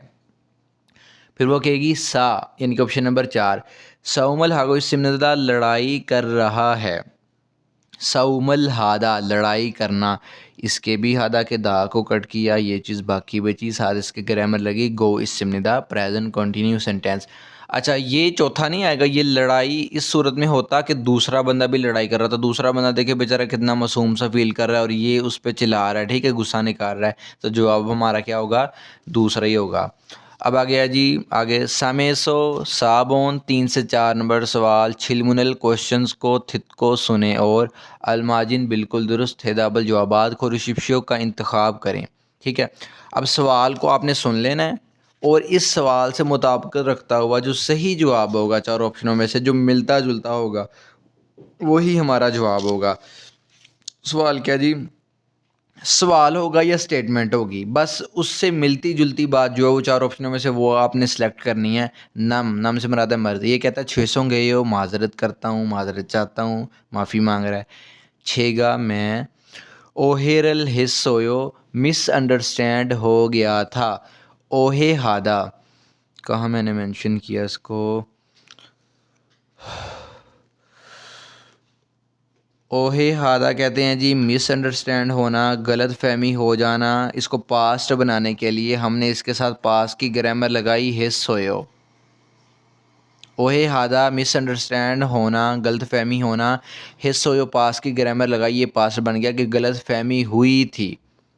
फिर वो कहेगी सा, यानी कि ऑप्शन नंबर 4, सऊमल हागो इस्म निदा लड़ाई कर रहा है, सऊमल हादा लड़ाई करना, इसके भी हादा के दा को कट किया, ये चीज़ बाकी बची। साथ इसके ग्रामर लगी गो इस्म निदा प्रेजेंट कंटिन्यू सेंटेंस। अच्छा, ये चौथा नहीं आएगा। ये लड़ाई इस सूरत में होता कि दूसरा बंदा भी लड़ाई कर रहा था, दूसरा बंदा देखे बेचारा कितना मासूम सा फील कर रहा है और ये उस पर चिल्ला रहा है, ठीक है, गुस्सा निकाल रहा है, तो जवाब हमारा क्या होगा, दूसरा ही होगा। अब आ गया जी आगे, समेसो साबोन 3 से 4 नंबर सवाल, छिलमुनल क्वेश्चंस को थित को सुने और अलमाजिन बिल्कुल दुरुस्त हेदाबल जवाबात को रिशिप्शियों का इंतखाब करें। ठीक है, अब सवाल को आपने सुन लेना है और इस सवाल से मुताबिकत रखता हुआ जो सही जवाब होगा चारों ऑप्शनों में से, जो मिलता जुलता होगा, वही हमारा जवाब होगा। सवाल क्या जी, सवाल होगा या स्टेटमेंट होगी, बस उससे मिलती जुलती बात जो है वो चार ऑप्शनों में से वो आपने सेलेक्ट करनी है। नम, नम से मुराद है मर्द। ये कहता है छेसों गए हो, माजरत करता हूँ, माजरत चाहता हूँ, माफ़ी मांग रहा है। छेगा मैं, ओहेरल हिस्स होयो, मिसअंडरस्टैंड हो गया था, ओहे हादा, कहाँ मैंने मेंशन किया इसको, ओहे हादा कहते हैं जी मिसअंडरस्टैंड होना, गलत फहमी हो जाना। इसको पास्ट बनाने के लिए हमने इसके साथ पास्ट की ग्रामर लगाई हिस्स होयो। ओहे हादा मिसअंडरस्टैंड होना, गलत फहमी होना, हिस्स होयो पास्ट की ग्रामर लगाई, ये पास्ट बन गया कि गलत फहमी हुई थी।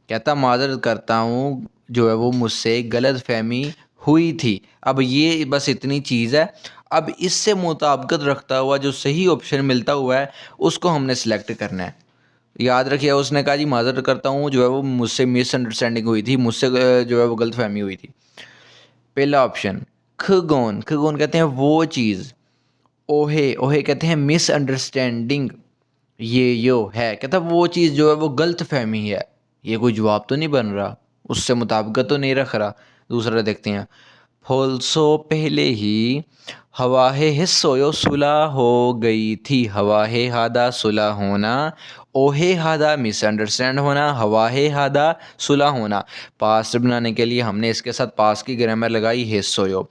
कहता माजरत करता हूँ, जो है वो मुझसे गलत फहमी हुई थी। अब ये बस इतनी चीज़ है। अब इससे मुताबिकत रखता हुआ जो सही ऑप्शन मिलता हुआ है उसको हमने सेलेक्ट करना है। याद रखिए, उसने कहा जी माजरत करता हूँ, जो है वो मुझसे मिसअंडरस्टैंडिंग हुई थी, मुझसे जो है वो गलत फहमी हुई थी। पहला ऑप्शन खगोन, खगोन कहते हैं वो चीज़, ओहे, ओहे कहते हैं मिसअंडरस्टैंडिंग, ये यो है, कहता वो चीज़ जो है वो गलत फहमी है। ये कोई जवाब तो नहीं बन रहा, उससे मुताबिकत तो नहीं रख रहा। दूसरा देखते हैं, फोल्सो पहले ही हवाहे हिस्सोयो सुलह हो गई थी, हवाहे हादा सुलह होना, ओहे हादा मिसअंडरस्टैंड होना, हवाहे हादा सुलह होना। पास्ट बनाने के लिए हमने इसके साथ पास्ट की ग्रामर लगाई हिस्सोयो।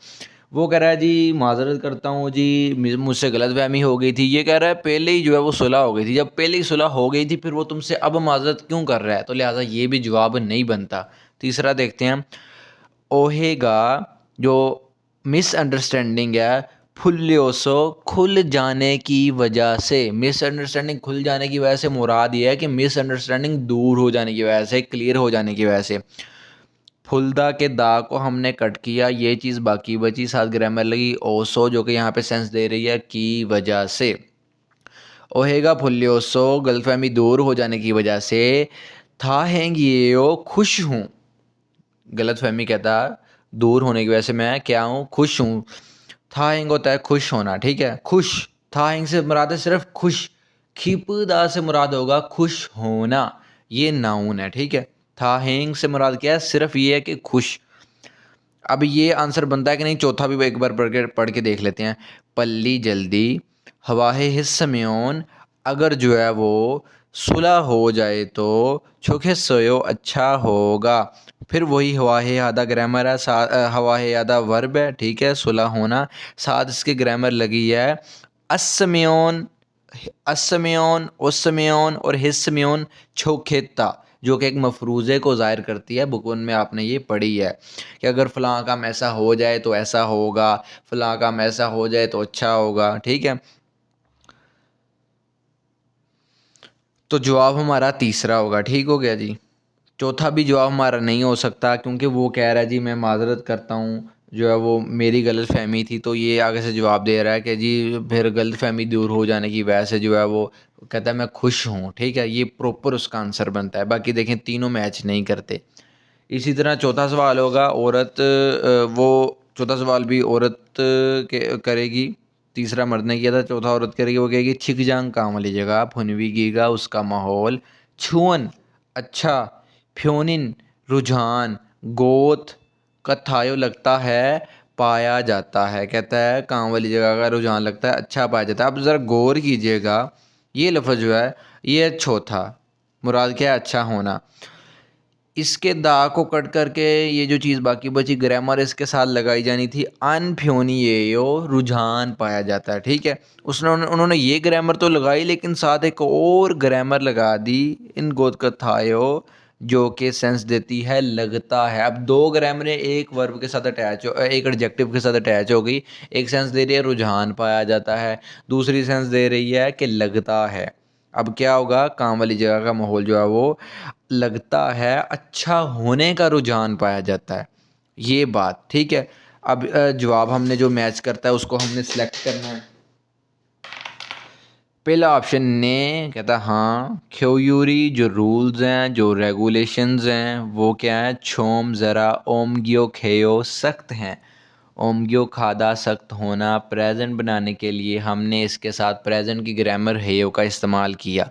वो कह रहा है जी माजरत करता हूँ जी, मुझसे गलतफहमी हो गई थी। ये कह रहा है पहले ही जो है वो सुलह हो गई थी, जब पहले ही सुलह हो गई थी फिर वो तुमसे अब माजरत क्यों कर रहा है, तो लिहाजा ये भी जवाब नहीं बनता। तीसरा देखते हैं, ओहेगा जो मिसअंडरस्टैंडिंग है, फुल्योसो खुल जाने की वजह से, मिसअंडरस्टैंडिंग खुल जाने की वजह से मुराद ये है कि मिसअंडरस्टैंडिंग दूर हो जाने की वजह से, क्लियर हो जाने की वजह से। फुलदा के दा को हमने कट किया, ये चीज़ बाकी बची। साथ ग्रामर लगी ओसो, जो कि यहाँ पे सेंस दे रही है की वजह से। ओहेगा फुल्योसो गलतफहमी दूर हो जाने की वजह से, था हैंगियो खुश हूँ, गलतफहमी कहता दूर होने की वजह से मैं क्या हूँ, खुश हूँ। था हिंग होता है खुश होना, ठीक है, खुश, था हिंग से मुराद है सिर्फ खुश, खिपदा से मुराद होगा खुश होना, ये नाउन है, ठीक है। था हिंग से मुराद क्या है, सिर्फ ये है कि खुश। अब ये आंसर बनता है कि नहीं, चौथा भी एक बार पढ़ के देख लेते हैं। पल्ली जल्दी, हवाहे हिस्सम्योन, अगर जो है वो सुलह हो जाए तो छुखे सोयो अच्छा होगा। फिर वही हवा है आधा ग्रामर है, हवा है आधा वर्ब है, ठीक है, सुलह होना। साथ इसके ग्रामर लगी है असमयोन, असमयोन, उस्मयोन और हिस्मयोन छोखेता, जो कि एक मफरूज़े को ज़ाहिर करती है। बुक वन में आपने ये पढ़ी है कि अगर फ़लाँ काम ऐसा हो जाए तो ऐसा होगा, फ़लाँ काम ऐसा हो जाए तो अच्छा होगा, ठीक है। तो जवाब हमारा तीसरा होगा, ठीक हो गया जी। चौथा भी जवाब हमारा नहीं हो सकता, क्योंकि वो कह रहा है जी मैं माज़रत करता हूँ, जो है वो मेरी गलत फहमी थी। तो ये आगे से जवाब दे रहा है कि जी फिर गलत फहमी दूर हो जाने की वजह से जो है वो कहता है मैं खुश हूँ, ठीक है। ये प्रॉपर उसका आंसर बनता है। बाकी देखें तीनों मैच नहीं करते। इसी तरह चौथा सवाल होगा औरत, वो चौथा सवाल भी औरत के करेगी। तीसरा मर्द ने किया था, चौथा औरत करेगी। वो कहेगी छिक जांग काम वाली जगह फुनवी गीगा उसका माहौल छुअन अच्छा फ्योनिन रुझान गोत कथायो लगता है पाया जाता है। कहता है काम वाली जगह का रुझान लगता है अच्छा पाया जाता है। अब ज़रा गौर कीजिएगा, ये लफ्ज़ जो है ये चौथा मुराद क्या है, अच्छा होना। इसके दा को कट करके ये जो चीज़ बाकी बची ग्रामर इसके साथ लगाई जानी थी अनफ्योनिएयो रुझान पाया जाता है, ठीक है। उन्होंने ये ग्रामर तो लगाई, लेकिन साथ एक और ग्रामर लगा दी इन गोदकथायो, जो कि सेंस देती है लगता है। अब दो ग्रामरें एक वर्ब के साथ अटैच हो, एक एडजेक्टिव के साथ अटैच हो गई। एक सेंस दे रही है रुझान पाया जाता है, दूसरी सेंस दे रही है कि लगता है। अब क्या होगा, काम वाली जगह का माहौल जो है वो लगता है अच्छा होने का रुझान पाया जाता है, ये बात, ठीक है। अब जवाब हमने जो मैच करता है उसको हमने सेलेक्ट करना है। पहला ऑप्शन ने कहता हाँ ख्योयूरी, जो रूल्स हैं जो रेगुलेशंस हैं वो क्या है छोम ज़रा ओमगियो खेयो सख्त हैं। ओमगियो खादा सख्त होना, प्रेजेंट बनाने के लिए हमने इसके साथ प्रेजेंट की ग्रामर हेयो का इस्तेमाल किया।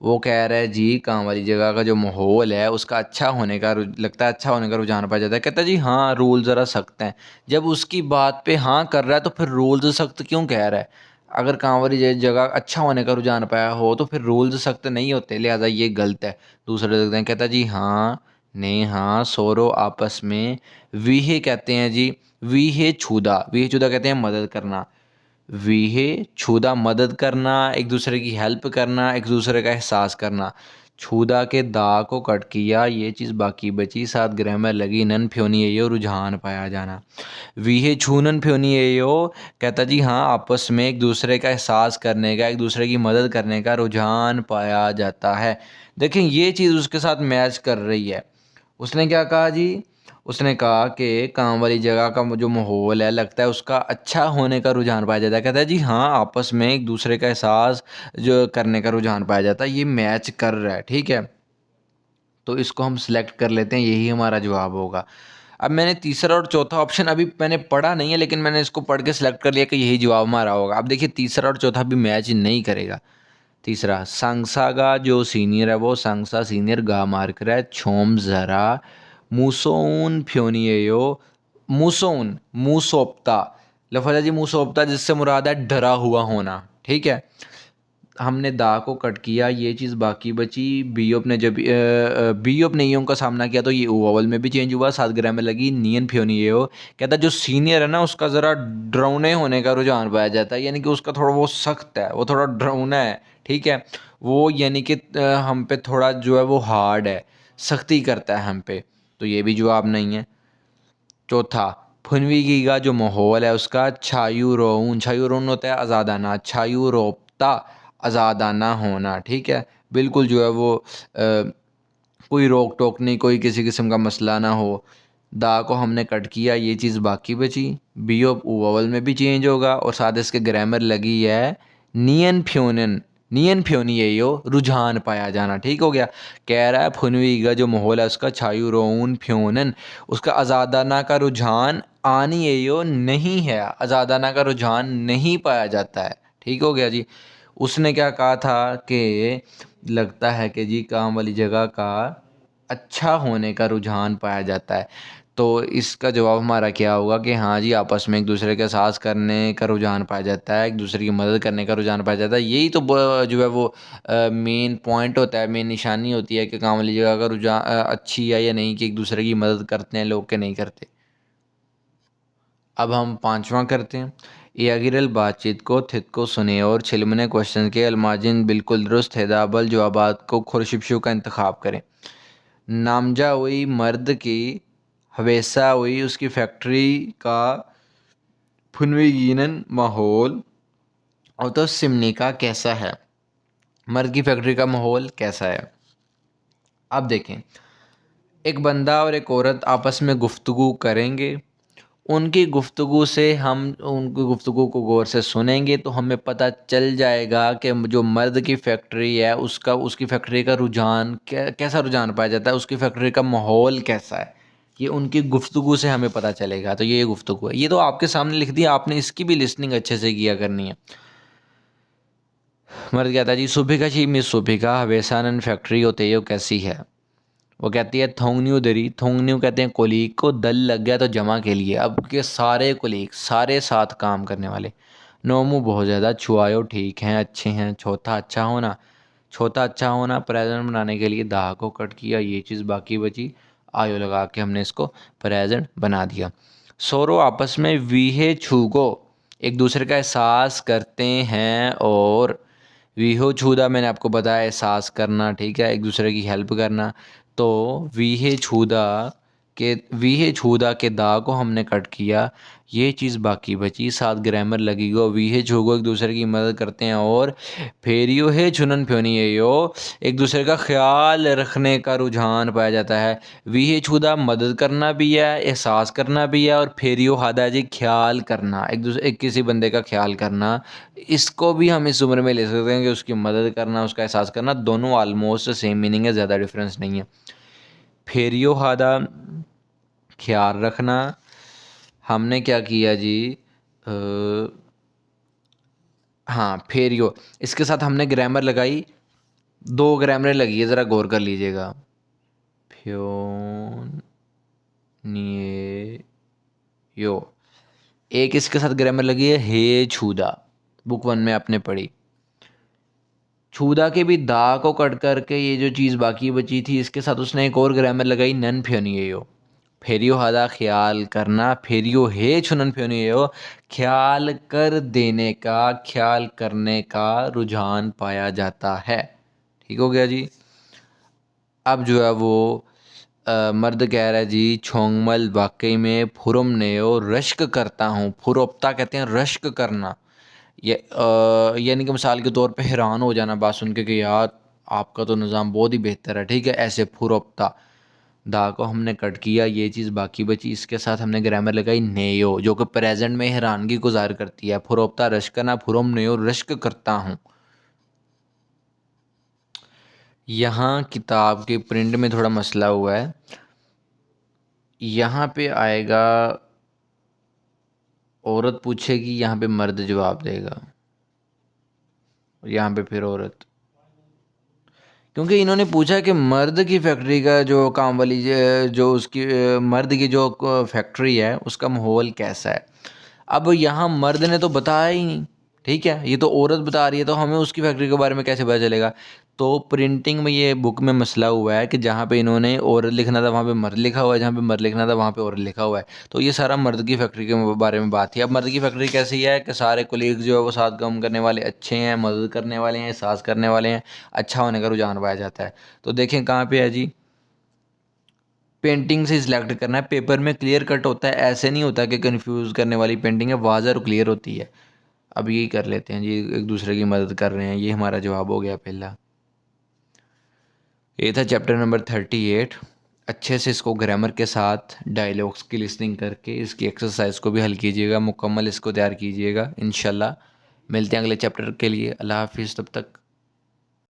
वो कह रहा है जी काम वाली जगह का जो माहौल है उसका अच्छा होने का लगता है अच्छा होने का रुझान पाया जाता है। कहता है जी हाँ रूल ज़रा सख्त हैं। जब उसकी बात पे हाँ कर रहा है तो फिर रूल्स सख्त क्यों कह रहा है। अगर काम वाली जगह अच्छा होने का रुझान पाया हो तो फिर रूल्स सख्त नहीं होते, लिहाजा ये गलत है। दूसरे देखते हैं, कहता है जी हाँ ने हाँ सोरो आपस में वीहे कहते हैं जी, वीहे छुदा, वीहे छुदा कहते हैं मदद करना। वीहे छुदा मदद करना, एक दूसरे की हेल्प करना, एक दूसरे का एहसास करना। छुदा के दा को कट किया, ये चीज़ बाकी बची, साथ ग्रामर लगी नन फ्योनी एयो रुझान पाया जाना। वीहे छूनन फ्योनी एयो कहता जी हाँ आपस में एक दूसरे का एहसास करने का, एक दूसरे की मदद करने का रुझान पाया जाता है। देखें ये चीज़ उसके साथ मैच कर रही है। उसने क्या कहा जी, उसने कहा कि काम वाली जगह का जो माहौल है लगता है उसका अच्छा होने का रुझान पाया जाता है। कहता है जी हाँ आपस में एक दूसरे का एहसास जो करने का रुझान पाया जाता है, ये मैच कर रहा है, ठीक है। तो इसको हम सिलेक्ट कर लेते हैं, यही हमारा जवाब होगा। अब मैंने तीसरा और चौथा ऑप्शन अभी मैंने पढ़ा नहीं है, लेकिन मैंने इसको पढ़ के सिलेक्ट कर लिया कि यही जवाब हमारा होगा। अब देखिए तीसरा और चौथा भी मैच नहीं करेगा। तीसरा सांगसा का जो सीनियर है वो सांगसा सीनियर गा मार्कर है छोम ज़रा मूसोन फ्योनियो, मूसोन मूसोप्ता लफजा जी मूसोप्ता, जिससे मुराद है डरा हुआ होना, ठीक है। हमने दा को कट किया, ये चीज़ बाकी बची। बीओप ने जब बीओप ने ईयों का सामना किया तो ये ओवल में भी चेंज हुआ, सात ग्राम में लगी नियन फ्योनियो। कहता जो सीनियर है ना उसका ज़रा ड्रौने होने का रुझान पाया जाता है, यानी कि उसका थोड़ा वो सख्त है, वो थोड़ा ड्रौना है, ठीक है। वो यानी कि हम पे थोड़ा जो है वो हार्ड है, सख्ती करता है हम पे। तो ये भी जवाब नहीं है। चौथा फुनवीगी का जो माहौल है उसका छायू रोन होता है आज़ादाना, छायू रोपता आज़ादाना होना, ठीक है। बिल्कुल जो है वो कोई रोक टोक नहीं, कोई किसी किस्म का मसला ना हो। दा को हमने कट किया, ये चीज़ बाकी बची। बीओ ओवल में भी चेंज होगा और साथ इसके ग्रामर लगी है नियन फ्योनन, नियन फ्योनियो रुझान पाया जाना, ठीक हो गया। कह रहा है फुनवी का जो माहौल है उसका छायू रोन फ्योनन, उसका आज़ादाना का रुझान आनी एयो नहीं है, आज़ादाना का रुझान नहीं पाया जाता है, ठीक हो गया जी। उसने क्या कहा था कि लगता है कि जी काम वाली जगह का अच्छा होने का रुझान पाया जाता है। तो इसका जवाब हमारा क्या होगा कि हाँ जी, आपस में एक दूसरे के साथ करने का रुझान पाया जाता है, एक दूसरे की मदद करने का रुझान पाया जाता है। यही तो जो है वो मेन पॉइंट होता है, मेन निशानी होती है कि काम वाली जगह का रुझान अच्छी है या नहीं, कि एक दूसरे की मदद करते हैं लोग के नहीं करते। अब हम पांचवा करते हैं। यागिरल बातचीत को थित को सुने और छिलमने क्वेश्चन के अलमाजिन बिल्कुल दुरुस्त हैदाबल जवाबात को खुरशिपशु का इंतखाब करें। नामजा हुई मर्द की हवेसा हुई उसकी फैक्ट्री का फुनवीगीनन माहौल और तो सिमनी का कैसा है। मर्द की फैक्ट्री का माहौल कैसा है। अब देखें, एक बंदा और एक औरत आपस में गुफ्तगू करेंगे। उनकी गुफ्तगू से हम उनकी गुफ्तगू को गौर से सुनेंगे तो हमें पता चल जाएगा कि जो मर्द की फैक्ट्री है उसकी फैक्ट्री का रुझान कैसा रुझान पाया जाता है, उसकी फैक्ट्री का माहौल कैसा है, ये उनकी गुफ्तगू से हमें पता चलेगा। तो ये गुफ्तगू है, ये तो आपके सामने लिख दिया, आपने इसकी भी लिसनिंग अच्छे से किया करनी है। मर्द कहता है जी, सुबह जी मिस सुबह हवेसानन फैक्ट्री होते हो कैसी है। वो कहती है थोंगन्यू दरी, थोंगन्यू कहते हैं कोलीग को, दल लग गया तो जमा के लिए। अब के सारे कोलीग, सारे साथ काम करने वाले। नोमू बहुत ज़्यादा, छुआयो ठीक हैं, अच्छे हैं। छोथा अच्छा होना, छोटा अच्छा होना प्रेजेंट बनाने के लिए दाह को कट किया, ये चीज़ बाकी बची, आयो लगा के हमने इसको प्रेजेंट बना दिया। सोरो आपस में वीहे छूगो एक दूसरे का एहसास करते हैं, और वीहो छूदा मैंने आपको बताया एहसास करना, ठीक है, एक दूसरे की हेल्प करना। तो वीहे छूदा के दा को हमने कट किया, ये चीज़ बाकी बची, साथ ग्रामर लगी गो। वीहे छूगो एक दूसरे की मदद करते हैं, और फेरियो है चुनन फ्योनी है यो एक दूसरे का ख्याल रखने का रुझान पाया जाता है। वीहे छूदा मदद करना भी है, एहसास करना भी है, और फेरियो हादा जी ख्याल करना, एक किसी बंदे का ख्याल करना। इसको भी हम इस उम्र में ले सकते हैं कि उसकी मदद करना, उसका एहसास करना, दोनों ऑलमोस्ट सेम मीनिंग है, ज़्यादा डिफरेंस नहीं है। फेरियो हादा ख्याल रखना, हमने क्या किया जी, हाँ फेरियो, इसके साथ हमने ग्रामर लगाई, दो ग्रामरें लगी है, ज़रा गौर कर लीजिएगा। फ्योन यो, एक इसके साथ ग्रामर लगी है हे छूदा, बुक वन में आपने पढ़ी। छूदा के भी दा को कट करके ये जो चीज़ बाकी बची थी, इसके साथ उसने एक और ग्रामर लगाई नन फ्योनियो। फेरियो हादा ख्याल करना, फेरियो हे छुनन फ्योनियो ख्याल कर देने का, ख्याल करने का रुझान पाया जाता है। ठीक हो गया जी। अब जो है वो मर्द कह रहा है जी, छोंगमल वाकई में फुरम नेयो रश्क करता हूँ। फुरोप्ता कहते हैं रश्क करना, ये यानी कि मिसाल के तौर पे हैरान हो जाना बात सुन के कि यार आपका तो निज़ाम बहुत ही बेहतर है, ठीक है, ऐसे फुरोप्ता। दा को हमने कट किया, ये चीज़ बाकी बची, इसके साथ हमने ग्रामर लगाई नेयो, जो कि प्रेजेंट में हैरानगी को ज़ाहिर करती है। फुरोप्ता रश्क करना, फुरम नेयो रश्क करता हूँ। यहाँ किताब के प्रिंट में थोड़ा मसला हुआ है, यहाँ पे आएगा औरत पूछेगी, यहाँ पे मर्द जवाब देगा, यहाँ पे फिर औरत, क्योंकि इन्होंने पूछा कि मर्द की फैक्ट्री का जो काम वाली जो उसकी मर्द की जो फैक्ट्री है उसका माहौल कैसा है। अब यहाँ मर्द ने तो बताया ही नहीं, ठीक है, ये तो औरत बता रही है, तो हमें उसकी फैक्ट्री के बारे में कैसे पता चलेगा। तो प्रिंटिंग में ये बुक में मसला हुआ है कि जहाँ पे इन्होंने औरत लिखना था वहाँ पे मर्द लिखा हुआ है, जहाँ पे मर्द लिखना था वहाँ पे औरत लिखा हुआ है। तो ये सारा मर्द की फैक्ट्री के बारे में बात थी। अब मर्द की फैक्ट्री कैसी है कि सारे कोलीग जो है वो साथ काम करने वाले अच्छे हैं, मदद करने वाले हैं, एहसास करने वाले हैं, अच्छा होने का रुझान पाया जाता है। तो देखें कहाँ पे है जी, पेंटिंग से सिलेक्ट करना है। पेपर में क्लियर कट होता है, ऐसे नहीं होता कि कंफ्यूज करने वाली पेंटिंग है, वाज़ह और क्लियर होती है। अब यही कर लेते हैं जी, एक दूसरे की मदद कर रहे हैं, ये हमारा जवाब हो गया पहला। ये था चैप्टर नंबर 38। अच्छे से इसको ग्रामर के साथ डायलॉग्स की लिसनिंग करके इसकी एक्सरसाइज को भी हल कीजिएगा, मुकम्मल इसको तैयार कीजिएगा। इंशाल्लाह मिलते हैं अगले चैप्टर के लिए। अल्लाह हाफिज़, तब तक।